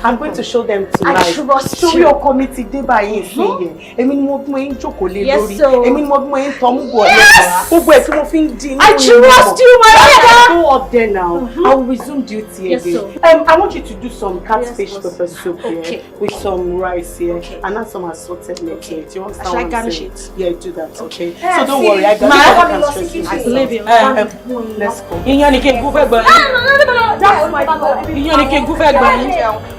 I'm going to show them tonight. I trust you. Show your committee day by day. Èmi ni mo gbọ́n yín jókòó lé lórí. Èmi ni mo gbọ́n yín tọ́ mú bọ̀ lẹ́yìn. Gbogbo ẹ̀ tí mo fi ń di. I trust you, my lady. Go up there now. I will resume duty again. I want you to do some catfish pepper soup here with some rice here and add some assorted meat here. Do you understand what I'm saying? garnish it? Yeah, do that, okay? So don't worry, I got it. Let's go. That's my fault.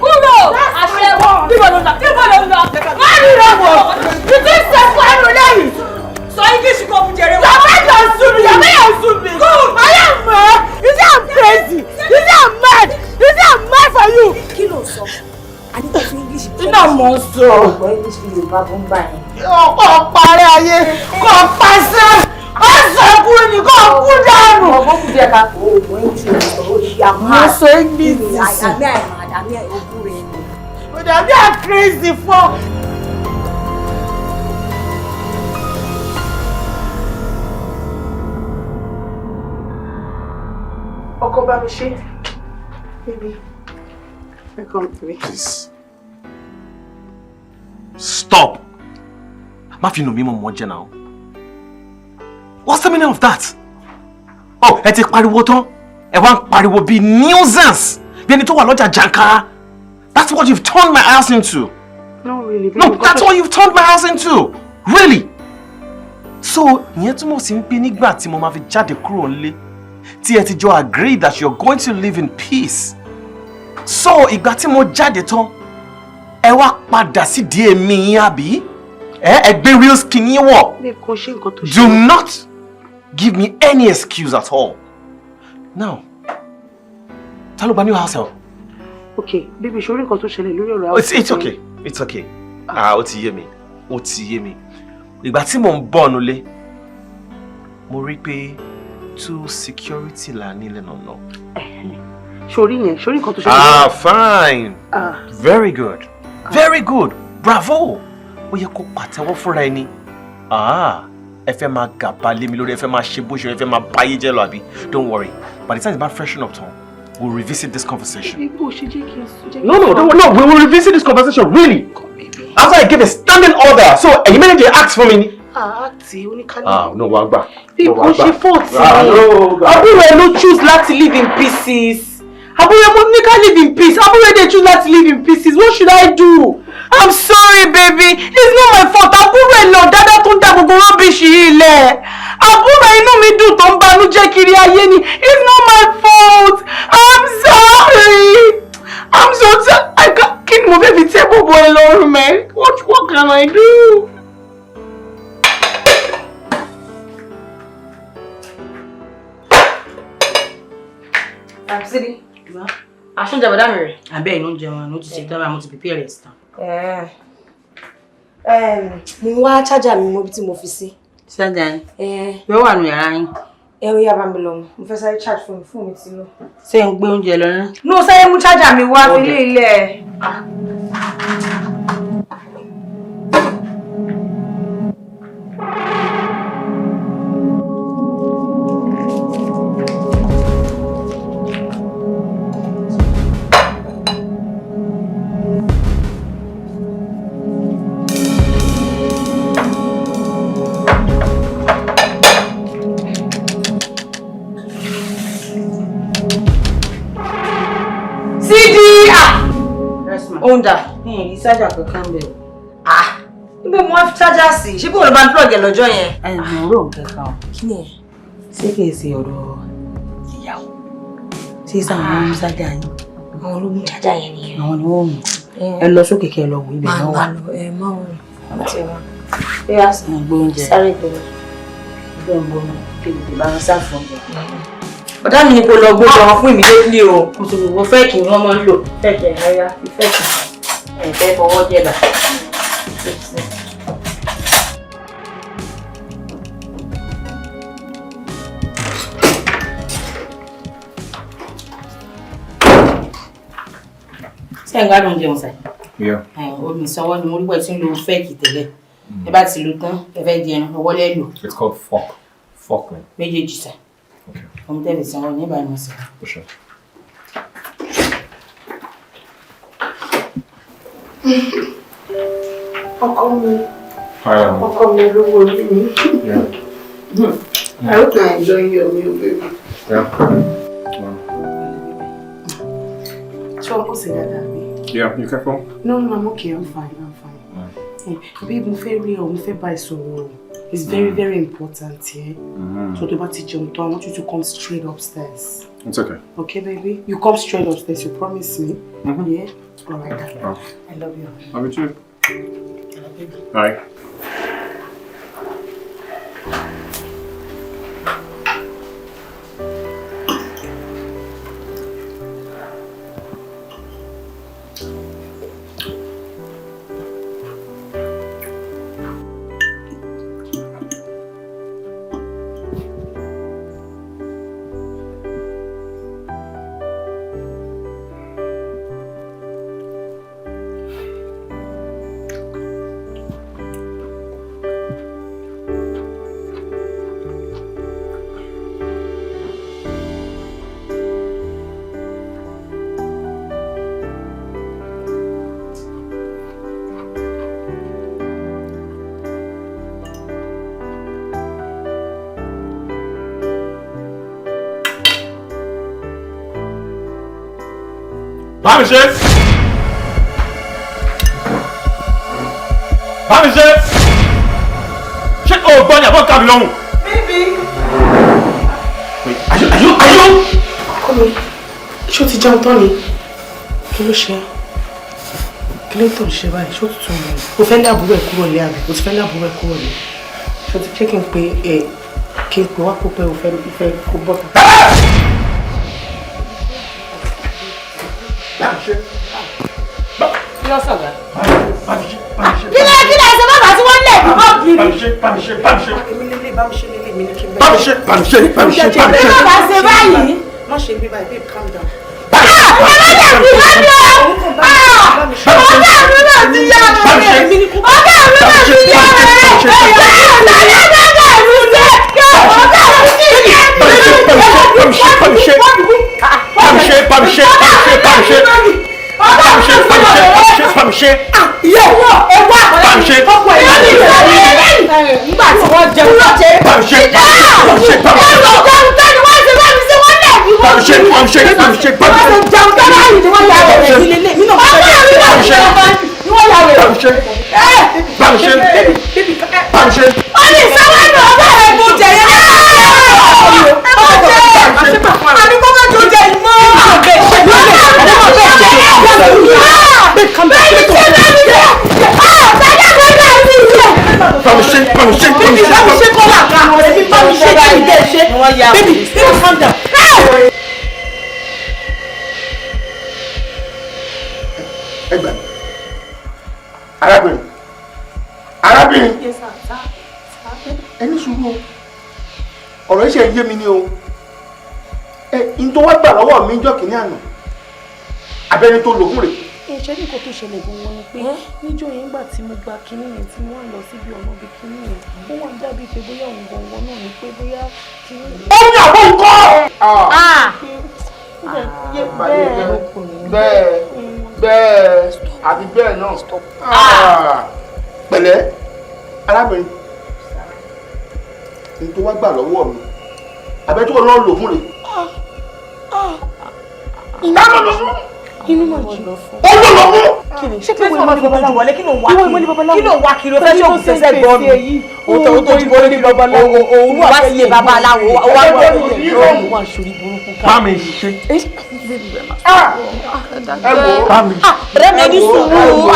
Kúrò! Aṣẹ́wó! Níbo ló lọ? Má rí ìrọ̀wọ̀! You think say fún ẹrù lẹ́yìn? Sọ English kò fún jẹrẹ wá. Yàrá yóò sùn mí. I am mad. You say I'm crazy. You say I'm mad. You say I'm mad for you. Kí ló sọ? Adé fi English. Iná mọ̀ ń sọ. Ọ̀pọ̀ English fi Yorùbá bó ń bá yẹn. Ọkọ̀ parẹ́ ayé. Kò pàṣẹ. Ó sọ kú ni kò kú dànù. Ọgbọ́n kù díẹ̀ ká kó oògùn English sọ̀rọ̀ ṣì àmọ́. Mo sọ English. Àmì ogún rẹ̀ ni. Ó dàbí à crazy fún. Ọkọ bá mi ṣe. Baby. Welcome to me. Please. Stop. Má fi nù mí mọ́ jẹ́ now. What's the meaning of that? Oh, ẹ ti pariwo tán. Ẹ wá ń pariwo bí nuisance. Bí ẹni tó wà lọ́jà jàǹkàrà. That's what you've turned my house into. No, really. No, that's what you've turned my house into. Really? So, ìyẹn túmọ̀ sí pé nígbà tí mo máa fi jáde kúrò nílé, tí ẹ ti jọ agree that you're going to live in peace. So, ìgbà tí mo jáde tán, ẹ wá padà sí díẹ̀ mi yín àbí? Ẹ gbé real skin yín wọ̀. Do not give me any excuse at all. Now, ta ló bá new house help? Okay, baby, show me nǹkan tó ṣẹlẹ̀ lórí ọ̀rọ̀ house. It's okay. It's okay. Ó ti yé mi. Ó ti yé mi. Ìgbà tí mo ń bọ̀ nulẹ̀, mo rí pé two security là nílẹ̀ náà. Shorí nǹkan tó ṣẹlẹ̀. Fine. Very good. Very good. Bravo. Ó yẹ kó pàtẹ́wọ́ fúnra ẹni. Ẹ fẹ́ máa gàba lé mi lórí, ẹ fẹ́ máa ṣe bó ṣe, ẹ fẹ́ máa báyé jẹ́ lọ àbí? Don't worry. By the time it's about freshen up time, we'll revisit this conversation. No, we will revisit this conversation, really. After I give a standing order, so you managed to ask for me. No, wá gbà. People, she fought me. Àbúrò ló choose not to live in pieces. Àbúrò mo ní ká live in peace. Àbúrò they choose not to live in pieces. What should I do? I'm sorry, baby. It's not my fault. Àbúrò lọ dáadáa tó ń dá gbogbo rubbish yìí lẹ̀. Àbúrò inú mi dùn tó ń banújẹ́ kiri ayé ni. It's not my fault. I'm sorry. I'm so sorry. I can't keep my baby table boy alone, man. What can I do? Sidi. Aṣọ jẹ bọ̀dá mi rẹ̀. Abẹ́ inú jẹun ló ti ṣe tán mo ti prepare rẹ̀ tán. Mo wá charger mi mo bí tí mo fi sí. Charger yín? Yóò wà nínú yàrá yín. Ó yá bá mi lọ mu. Mo fẹ́ sáré charge fún mi ti lọ. Ṣé ń gbé oúnjẹ lọ náà? No, sáré mú charger mi wá fi ilé. Sidi! Onda. Ní charger kankan bẹ̀. Níbo mo wá fi charger sí? Ṣé bí wọ́n lọ bá ń plug ẹ̀ lọ́jọ́ yẹn? Mo rò kankan. Kí ni ẹ̀? Ṣé kìí ṣe ọ̀rọ̀ ìyàwó? Ṣé sáwọn ọmọ charger yín? Àwọn ológun jájá yẹn nìyẹn. Àwọn ni wọ́n mú. Ẹ lọ sókè kẹ́ lọ wò ibẹ̀ náà wà. Má wọ àti wọn. Bí a sì ń gbóúnjẹ. Sáré gbẹ̀rẹ̀. Gbẹ̀ ń gbóná kí lè bá ń sá fún ọjọ́. Ọ̀dá mi ni kò lọ gbóúnjẹ wọn fún immediately o. Mo fẹ́ kí wọ́n máa ń lò. Fẹ́ kí ẹ̀ háyá. Ìfẹ́ kí ẹ̀ fẹ́ fọwọ́ jẹ̀bà. Ṣé ń gbádùn jẹun sàì? Omi ìsanwó ni mo rí pẹ̀ tí ń lo fẹ́ẹ̀kì tẹ́lẹ̀. Ẹ bá ti lò tán, ẹ fẹ́ di ẹnu, ọwọ́ lẹ́ lò. It's called fork. Fork. Méjèèjì sà. Ọmọ tẹ́lẹ̀ sanwó ní ìbáyìí mọ̀ sí. For sure. Ọkọ mi. Hi, Ọkọ mi olówó orí mi. I hope you're enjoying your meal, baby. Yeah. Sure, what's it? Yeah, you careful? No, I'm okay. I'm fine. Babe, mo fẹ́ rí ọ, mo fẹ́ bá ẹ sọ̀rọ̀. It's very, very important here. So tó bá ti jẹun tán, I want you to come straight upstairs. It's okay. Okay, baby? You come straight upstairs, you promise me? Yeah? All right, darling. Oh. I love you. Love you too. I love you. Bye. Bámi ṣe! Bámi ṣe! Ṣé o gbọ́ ní àbọ̀ kábi lọ́hùn? Baby! Wait, are you? Ọkọ mi, ṣé o ti jẹun tán ni? Kí ló ṣe? Kí ló tó ń ṣe báyìí? Ṣé o tuntun mọ̀? O fẹ́ lé àbúrò ẹ̀ kúrò lé àbí? O ti fẹ́ lé àbúrò ẹ̀ kúrò lé? Ṣé o ti ṣé kí n pe wá kó pé o fẹ́ kó bọ́ta? Kí ló sọ̀gá? Kí lẹ ṣe bàbá tí wọ́n lẹ̀ kọ́ kiri? Bámi ṣe. Èmi lélẹ̀ bámi ṣe lélẹ̀ mi ní kí n bẹ̀rẹ̀. Kí bàbá ṣe báyìí? Má ṣe bí báyìí, babe, calm down. Ẹ má lè fi wá lọ! Ọ̀gá mi náà ti yá rẹ̀! Ọ̀gá mi náà ti yá rẹ̀! Nígbà tí wọ́n jẹun lọ́jẹ́. Arábìnrin, ẹni sùúrù ọ̀rọ̀ iṣẹ́ yé mi ni o. In tó wá gbà lọ́wọ́ mi jọ́ kìíní àná abẹ́ni tó lògùn rẹ̀. Ṣé ní nǹkan tó ṣẹlẹ̀ gan-an ni pé níjọ́ yẹn gbà tí mo gba kinní yẹn tí wọ́n lọ síbi ọ̀nà bíi kinní yẹn ó wà dàbí pé bóyá òun gangan náà ni pé bóyá kinní yẹn. Ó ní àbọ̀ nǹkan. Bẹ́ẹ̀ àti bẹ́ẹ̀ náà. Pẹ̀lẹ́ arábìnrin ní tó wá gbà lọ́wọ́ mi abẹ́ tó lọ́ọ́ lò fún rẹ̀. Ìdáná lọ fún. inú náà jì. Ó lọ lọ mú. Ṣé kí wọ́n máa fi babaláwo wọlé kí ló ń wá kiri o fẹ́ ṣe òkú tẹ́sẹ̀ gbọ́ mi. Òun tó ti bọ́ ní babaláwo òun wá sí ilé babaláwo wá gbọ́ mi. Wọ́n aṣorí burúkú ká. Bá mi ṣe. Bá mi ṣe. Bẹ́ẹ̀ mi ní sùúrù.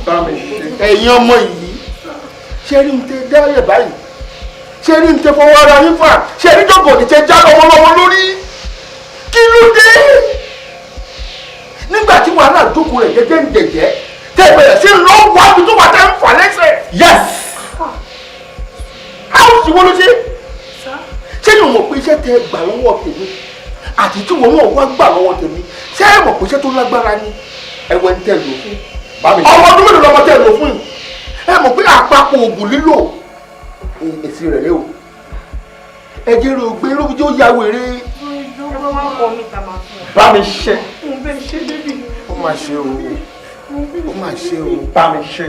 Bá mi ṣe. Ẹ̀yin ọmọ yìí ṣé rí n tẹ dálẹ̀ báyìí ṣé rí n tẹ fọwọ́ ara yín fà ṣé rí jọ̀gọ̀ ní tẹ já lọ́wọ́lọ́wọ́ lórí kí ló dé nígbà tí wàhálà jókòó rẹ̀ gẹ́gẹ́ ń jẹ̀jẹ́ tẹ bẹ̀rẹ̀ sí lọ́ wá bí tó wà tẹ́ ń fà lẹ́sẹ̀. Yes. House wo ló ṣe ṣé yóò mọ̀ pé iṣẹ́ tẹ gbà lọ́wọ́ tèmi àti tí wọn náà wá gbà lọ́wọ́ tèmi ṣé ẹ mọ̀ pé iṣẹ́ tó lágbára ni ẹ̀wẹ̀ ń tẹ̀ lò fún ọmọ ọdún mélòó lọ́mọ tẹ̀ lò fún yìí ẹ mọ̀ pé àpapọ̀ oògùn lílò èsì rẹ̀ lé o ẹ̀jẹ̀ rẹ̀ ò gbé lóbi tí ó ya wèrè. Bá mi ṣe. Ó mà ṣe o ó mà ṣe o. Bá mi ṣe.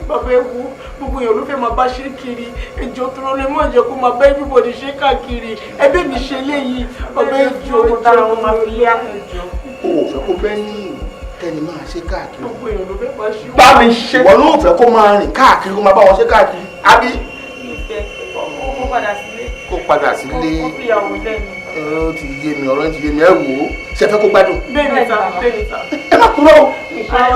Bàbá ewu gbogbo èèyàn ló fẹ́ máa bá ṣe kiri ẹjọ́ tó lè mọ̀ jẹ́ kó máa bá everybody ṣe káàkiri ẹbí mi ṣe léyìí bàbá ẹjọ́ tó dára wọn máa fi lé àpẹjọ. O ò fẹ́ kó bẹ́ẹ̀ ní kẹ́ni máa ṣe káàkiri. Gbogbo èèyàn ló fẹ́ máa ṣe. Bá mi ṣe. Ìwọ ló fẹ́ kó máa rìn káàkiri kó máa bá wọn ṣe káàkiri àbí. Kó padà sílé. Kó padà sílé. Kó fìyàwó lẹ́nu. Ó ti yé mi ọ̀rọ̀ ti yé mi ẹ wò ó ṣe fẹ́ kó gbádùn. Bẹ́ẹ̀ni ta bẹ́ẹ̀ni ta. Ẹ má kúrò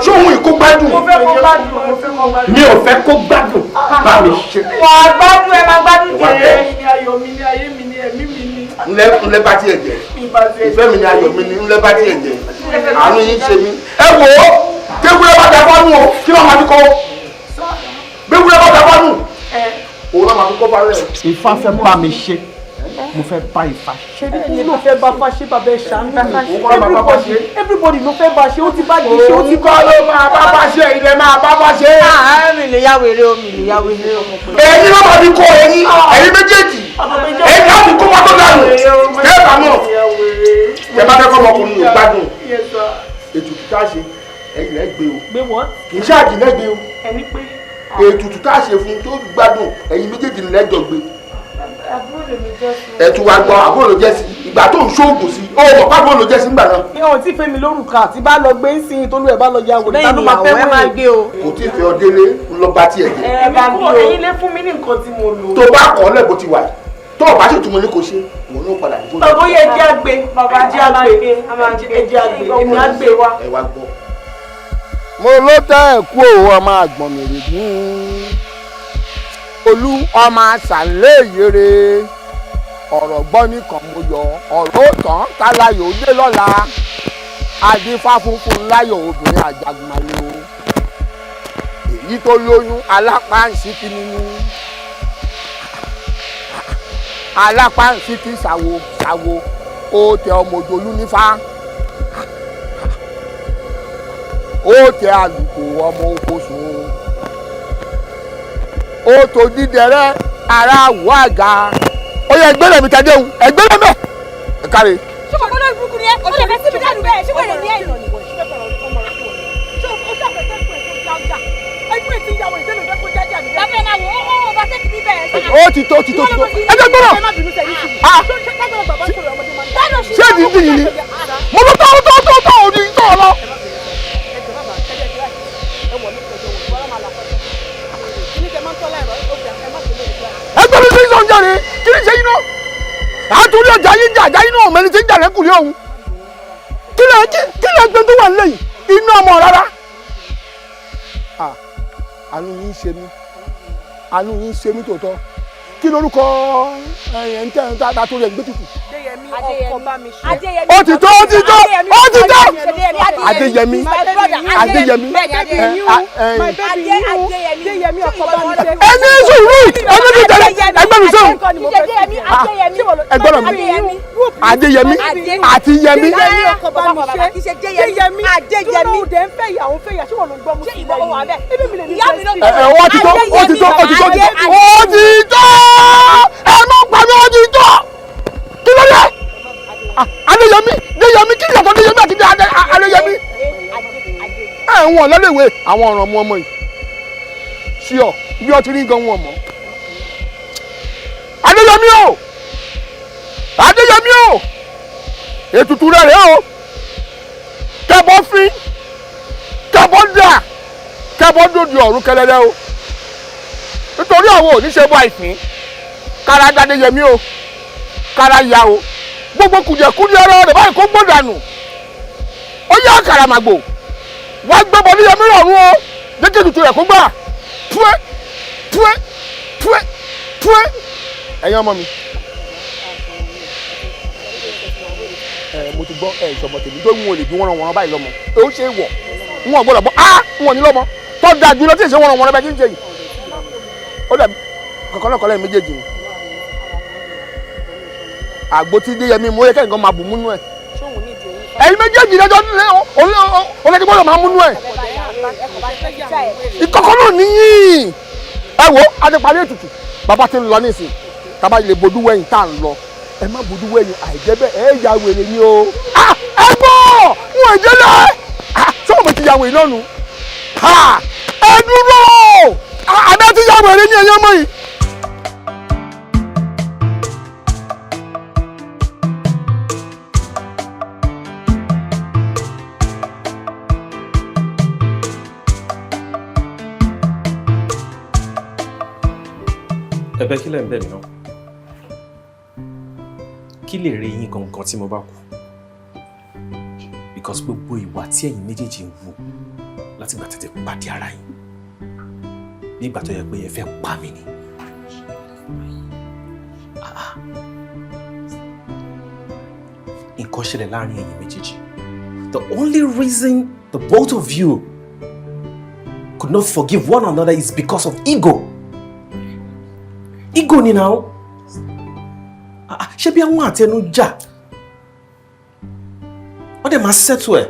ṣé òun ìkó gbádùn. Mo fẹ́ kó gbádùn mo fẹ́ kó gbádùn. Mi ò fẹ́ kó gbádùn. Bá mi ṣe. Wà á gbádùn ẹ máa gbádùn jẹ́ ní ayọ̀ mi ní ayé mi ní ẹ̀mí mi ní. Ńlẹ́ bá tiẹ̀ jẹ́ ìfẹ́ mi ní ayọ̀ mi ní ńlẹ́ bá tiẹ̀ jẹ́ àánú yín ṣe mí. Ẹ wò ó tẹ́wúrẹ́ bá dá fánú o kí ló máa fi kọ́ gbẹ́wúrẹ́ bá dá fánú òun náà máa fi kọ́ bá rẹ̀. Ifá fẹ́ bá mi ṣe. Mo fẹ́ bá Ifá ṣe. Ẹni ló fẹ́ bá fa ṣe bàbá ẹ̀ ṣàánú. Everybody ló fẹ́ bá ṣe ó ti bá di ṣe ó ti kọ́ ló máa bá bá ṣe ilẹ̀ máa bá bá ṣe. Mi lè yá wèrè o mi lè yá wèrè o. Ẹ̀yin ló máa fi kọ́ ẹ̀yin méjèèjì ẹ̀yin láti kó wọn tó dànù kẹ́ẹ̀bà náà tẹ bá fẹ́ kọ́ ọmọkùnrin yóò gbádùn ètùtù tá a ṣe ẹ̀yin lẹ́ gbé o kì í ṣáàjì lẹ́ gbé o ètùtù tá a ṣe fún tó gbádùn ẹ̀yin méjèèjì lẹ́jọ́ gbé ẹtù wa gbọ́ àbúrò ló jẹ́ sí ìgbà tó ń ṣoògùn sí ó mọ̀ pápá ló jẹ́ sí nígbà náà. Ní ọ̀hún tí fẹ́mi lórúkà àti bá lọ gbé ń sin tólú ẹ̀ bá lọ ya wòlé tánú máa fẹ́ wọ́n gbé o. Kò tí ì fẹ́ ọ délé ń lọ bá tiẹ̀ jẹ́. Ẹ̀yin lé fún mi ní nǹkan tí mo lò. Tó bá kọ́ ọ́ lẹ́bùn ti wà tó o bá sì tún mo ní kò ṣe òun ló padà nígbó. Bàbá yẹ ẹjẹ́ àgbẹ̀ ẹjẹ́ àgbẹ̀ èmi àgbẹ̀ wa. Ẹ wá gbọ́. Mo ló tẹ́ ẹ̀kú òun ọmọ àgbọ̀n mi rè ní olú ọmọ àṣàlẹ̀ ìyèrè ọ̀rọ̀ gbọ́ nìkan mo yọ ọ̀rọ̀ tán tálayò dé lọ́la adífá funfun láyò obìnrin àjàgùnmalè o èyí tó lóyún alápáǹsíkí nínú alápáǹsíkí ṣàwo ó tẹ ọmọ òjòlú nífà ó tẹ àlùkò ọmọ okòsùn ó tó dídẹrẹ ara àwọ̀ àga ó yẹ ẹgbẹ́rẹ́ mi tàdé òun ẹgbẹ́rẹ́ mẹ́ ẹ káre. ṣé mo gbọ́dọ̀ ìbùkún ni ẹ o lè fẹ́ síbi dánù bẹ́ẹ̀ ṣé wẹ̀rẹ̀ ní ẹ̀. ó ti tó ẹ jẹ́ gbọ́dọ̀ ṣé èdè ìdí yìí ni mo lọ tó òdi tó ọ lọ. ẹgbẹ́ mi ti ń sọ ń jáde kí ni ṣe yín náà àtúndì ọjà yín jà àjà yín náà mẹ́ni tí ń jà lẹ́kùnrin ọ̀hún kí lè gbé tó wà nílẹ̀ yìí iná ọmọ rárá. àánú yín ṣe mí tòótọ́ kí lorúkọ ẹ̀yẹ̀ ń tẹ́ ẹ̀ ń tá tó rẹ̀ gbé tutù. ó ti tó Adéyẹmí ẹni sùúrù ẹni ti tẹ̀lé ẹgbẹ́ mi sọ̀rọ̀ ẹgbẹ́ mi Adéyẹmí àti Yẹmí. ó ti tó ẹ má pa mí ó ti tó kí ló dé Adéyẹmí kí ni ọ̀tọ̀ Adéyẹmí àti Adéyẹmí wọn lọ́lẹ̀wé àwọn ọ̀ràn mu ọmọ yìí sí ọ bí ọtí rí gan wọn mọ́ Adéyẹmí o ètùtù rẹ̀ rẹ̀ o kẹ́bọ́ fín kẹ́bọ́ dà kẹ́bọ́ dòdì ọ̀run kẹlẹ́lẹ́ o nítorí àwọn oníṣẹ́ bọ́ àìsín kára dáadé yẹmí o kára ya o gbogbo kùjẹ̀kùjẹ ọ̀rọ̀ rẹ̀ báyìí kó gbọ́dànù ó yá àkàràmàgbò wá gbẹ́bọ ní yẹmí rọ̀rùn o dékè tutù rẹ̀ kó gbà túwé túwé túwé túwé ẹ̀yin ọmọ mi. Mo ti gbọ́ ìṣọmọ tèmi tó ń wọlé bí wọ́n ràn wọ́n báyìí lọ́mọ ó ṣe é wọ̀ wọn gbọ́dọ̀ bọ́ wọn ní lọ́mọ tó dáa jùlọ tí èsì wọn ràn wọ́n bẹ́ẹ̀ kí n ṣe yìí ó dàbí kọ̀kọ́lọ́kọ́lẹ́ méjèèjì ni àgbo tí dé yẹmi mo yẹ kẹ́hìn kan máa bù múnú ẹ̀ ẹ̀yin méjèèjì lẹ́jọ́ ọlọ́dún gbọ́dọ̀ máa múnú ẹ̀ ìkọ̀kọ́ náà níyìn ẹ wo adépalẹ ètùtù bàbá ti ń lọ nísìnyí tàbá lè bojú wẹ̀yìn tá à ń lọ ẹ má bojú wẹ̀yìn àìjẹ́ bẹ́ẹ̀ ẹ ya wèrè ni o ẹ gbọ́ wọn èjẹ́ lẹ́ sọ́wọ́n mi ti ya wèrè náà nù ẹ dúró àdá ti ya wèrè ní ẹ̀yẹ́ mọ́ yìí. ẹ̀bẹ̀ kí lẹ ń bẹ̀ mí náà kí lè rí yín gangan tí mo bá kú because gbogbo ìwà tí ẹ̀yin méjèèjì ń wù láti gbà tètè pàdé ara yín ní ìgbà tó yẹ pé ẹ fẹ́ pa mí ni nǹkan ṣẹlẹ̀ láàrin ẹ̀yin méjèèjì the only reason the both of you could not forgive one another is because of ego. Ego ni now. Ṣé bí àwọn àtẹnujà wọ́n dẹ̀ máa settle ẹ̀.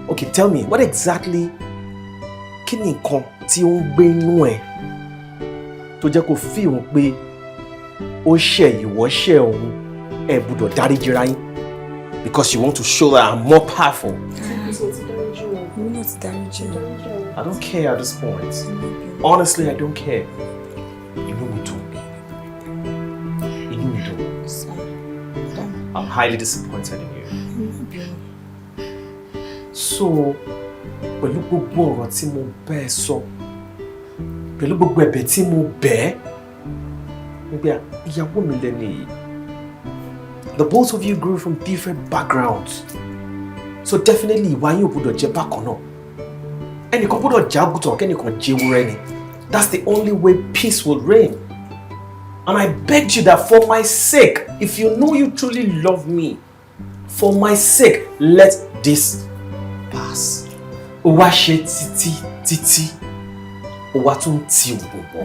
Okay, tell me what exactly kí ni nǹkan tí ó ń gbé inú ẹ̀ tó jẹ́ kó feel wọn pé ó ṣẹ̀ ìwọ ṣẹ̀ òun ẹ gbọ́dọ̀ dáríjìra yín because you want to show that I'm more powerful. I don't care at this point. Honestly, I don't care. Inú mi dùn. I'm highly disappointed in you. So, pẹ̀lú gbogbo ọ̀rọ̀ tí mo bẹ́ẹ̀ sọ, pẹ̀lú gbogbo ẹ̀bẹ̀ tí mo bẹ̀, nígbà ìyàwó mi lẹ́nu yìí. The both of you grew from different backgrounds. So definitely ìwà yín ò gbọdọ̀ jẹ́ bákan náà. Ẹnìkan gbọdọ̀ jẹ́ àgùntàn kẹ́nìkan jẹ́ ewúrẹ́ ni. That's the only way peace will reign. And I begged you that for my sake, if you know you truly love me, for my sake, let this pass. Ó wá ṣe títí. Ó wá tún ti òbò.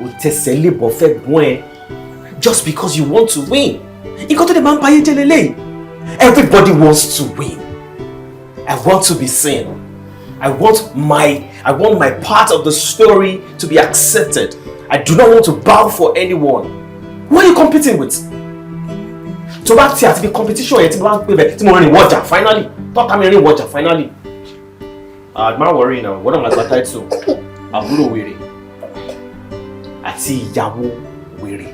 Ó tẹsẹ̀ lébọ̀ fẹ́ gbọ́n ẹ. Just because you want to win. Nǹkan tó dé máa ń báyé jẹ́ lélẹ́yìí. Everybody wants to win. I want to be seen. I want my part of the story to be accepted. I do not want to bow for anyone. Who are you competing with? So back to the competition yẹn tí mo bá ń pè bẹ́ẹ̀ tí mo rìn wọ́jà finally. Tọ́ka mi rìn wọ́jà finally. Má worry now, what am I gba title? Àbúrò wèrè àti ìyàwó wèrè.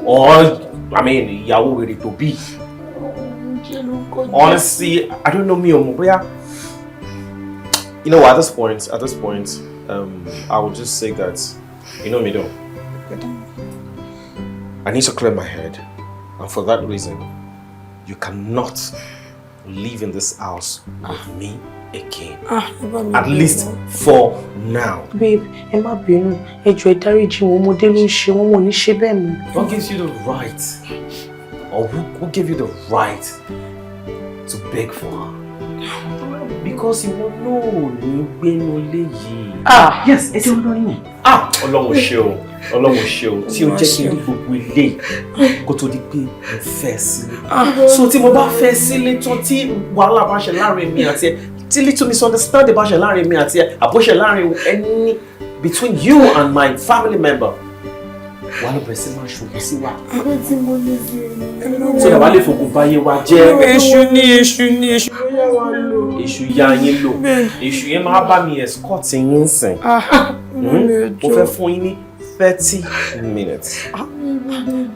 Or I mean ìyàwó wèrè tó bí. Honestly, I don't know me or Moboya. You know, at this point, I would just say that, you know me though. I need to clear my head, and for that reason, you cannot live in this house with me again. At least for now. Babe, ẹ má bínú. Ẹ jọ̀ọ́ ẹ dáríjì wọn, ọmọdé ló ń ṣe wọn, wọn ò ní ṣe bẹ́ẹ̀ mọ́. What gives you the right, or who gave you the right to beg for her? Because you won't know ní gbénu lé yìí. Yes, ẹ ti ń lọ yín. Ọlọ́run ṣe o, Ọlọ́run ṣe o, tí o jẹ́ kí n rí gbogbo ilé kó tó di pé mo fẹ́ sílé. So tí mo bá fẹ́ sílé tán tí wàhálà bá ṣe láàrin mi àti ẹ, tí little misunderstanding bá ṣe láàrin mi àti ẹ, àbó ṣe láàrin ẹni between you and my family member. Wà ló bẹ̀rẹ̀ sí máa ṣògùn sí wa. So dàbá lè fògùn báyé wa jẹ́. Èṣù ni yá wa lò. Èṣù yá yín lò. Èṣù yẹn máa bá mi escort yín sìn. Mo fẹ́ fún yín ní 30 minutes.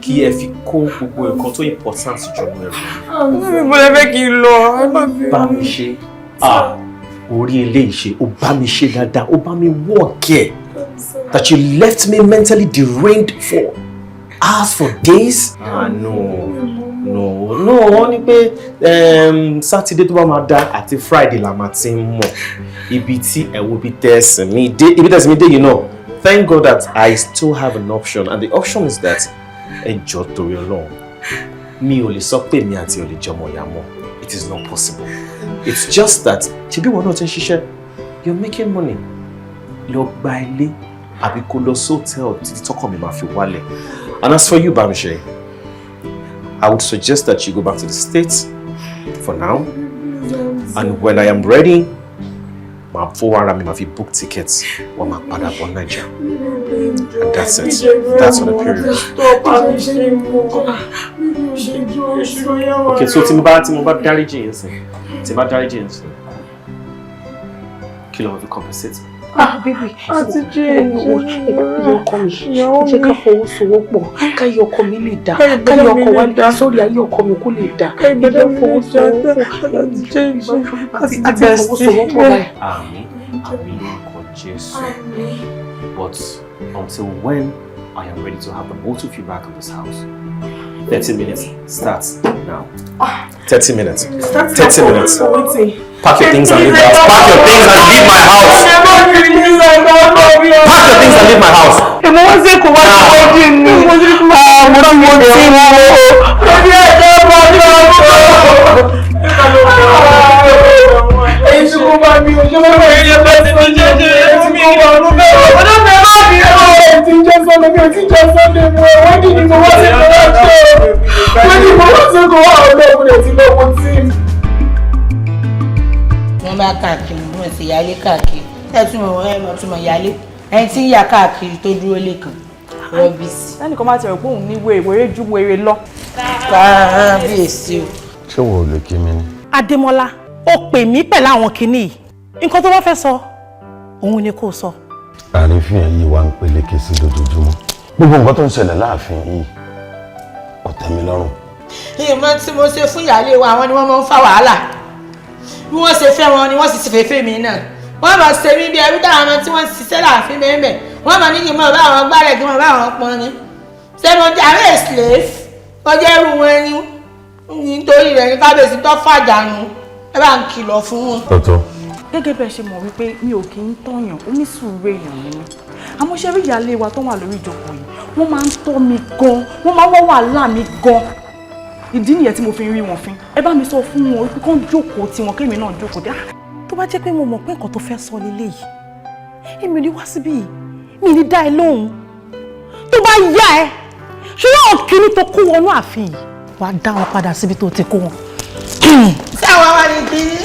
kí ẹ fi kó gbogbo nǹkan tó important jù nínú ẹrù. Mo lè fẹ́ kí n lọ. Bá mi ṣe. Orí eléyìí ṣe, ó bá mi ṣe dáadáa, ó bá mi work ẹ̀. That you left me mentally deranged for hours, for days. No, wọ́n ní pé Saturday tó bá máa dá àti Friday la máa ti ń mọ̀. Ibi tí ẹ̀wọ̀n ibi tẹ̀sí mi dé, you know. Thank God that I still have an option, and the option is that ẹjọ́ torí Ọlọ́run mi ò lè sọ pé mi àti ò lè jọmọ ìyá mọ́. It is not possible. It's just that ṣebí wọn náà ti ń ṣiṣẹ́, you're making money. Lọ gba ilé àbí kó lọ sí hotel títí tọkọ mi máa fi wálẹ̀. And as for you, Bamishe, I would suggest that you go back to the States for now, and when I am ready, my phone mi book tickets or my padà bọ̀ Nigeria. And that's it. That's on the period. Okay, so tí mo bá dáríjì yín sìn. Kí ló wá fi compensate? Baby, Auntie Jane, ọkọ mi, jẹ́ ká fọwọ́sowọ́pọ̀, káyọ̀ ọkọ mi lè dá, káyọ̀ ọkọ wa lè sórí ayé ọkọ mi kó lè dá. Ẹgbẹ́ fọwọ́sowọ́pọ̀, Auntie Jane, àti fọwọ́sowọ́pọ̀ báyìí. Àmín lórúkọ Jésù. But until when I am ready to have the both of you back in this house? 30 minutes starts now. 30 minutes. 30 minutes. Pack your things and leave my house. Pack your things and leave my house. Pack your things and leave my house. Wọ́n bá káàkiri wọ́n sì yálé káàkiri ẹ̀túnmọ̀ yálé ẹni tí ń yà káàkiri tó dúró lẹ́kàn rọ́bìsì. Lẹ́nu kan máa ti rò pé òun ní wèrè ju wèrè lọ. Káàbíyèsí o. Ṣé wo ò lè kí mi ni? Adémọ́lá, ó pè mí pẹ̀lú àwọn kinní yìí. Nǹkan tó bá fẹ́ sọ, òun ni kò sọ. Àrífín yìí wá ń peléke sí lójoojúmọ́. Gbogbo nǹkan tó ń ṣẹlẹ̀ láàfin yìí kò tẹ́ mi lọ́rùn. Ìmọ̀ tí mo ṣe fún ìyáálé wa àwọn ni wọ́n máa ń fa wàhálà. Bí wọ́n ṣe fẹ́ wọn ni wọ́n sì fẹ́ fẹ́ mi náà. Wọ́n máa ṣe mí bí ẹbí táwọn ọmọ tí wọ́n ṣiṣẹ́ láàfin bẹ́ẹ̀ wọ́n máa ní kí n máa bá àwọn gbálẹ̀ kí n máa bá àwọn pọn ni. Ṣé mo jẹ́ àárẹ̀ slave? Mo jẹ́ irú wọn ni nítorí rẹ̀ ní kábíyèsí tó fàjànù. Ẹ bá ń kìlọ̀ fún wọn. Tọ́tọ́. Gẹ́gẹ́ bẹ́ẹ̀ ṣe mọ̀ wípé mi ò kí ń tọ̀yàn, onísùúrù èèyàn ni mí. Àmọ́ ṣe rí ìyáálé wa tó wà lórí ìjókòó yìí, wọ́n máa ń tọ́ mi gan, wọ́n máa ń wá wàhálà mi gan. Ìdí nìyẹn tí mo fi ń rí wọn fín. Ẹ bá mi sọ fún wọn wípé kán jókòó tiwọn kémi náà jókòó dé. Tó bá jẹ́ pé mo mọ̀ pé nǹkan tó fẹ́ sọ leléyìí, èmi ò ní wá síbí yìí, mi ò ní dá ẹ lóhùn. Tó bá yá ẹ, ṣùgbọ́n àwọn kìíní tó kó wọnú ààfin yìí, wàá dá wọn padà síbi tó ti kó wọn. Ṣé àwọn wà ní kìíní?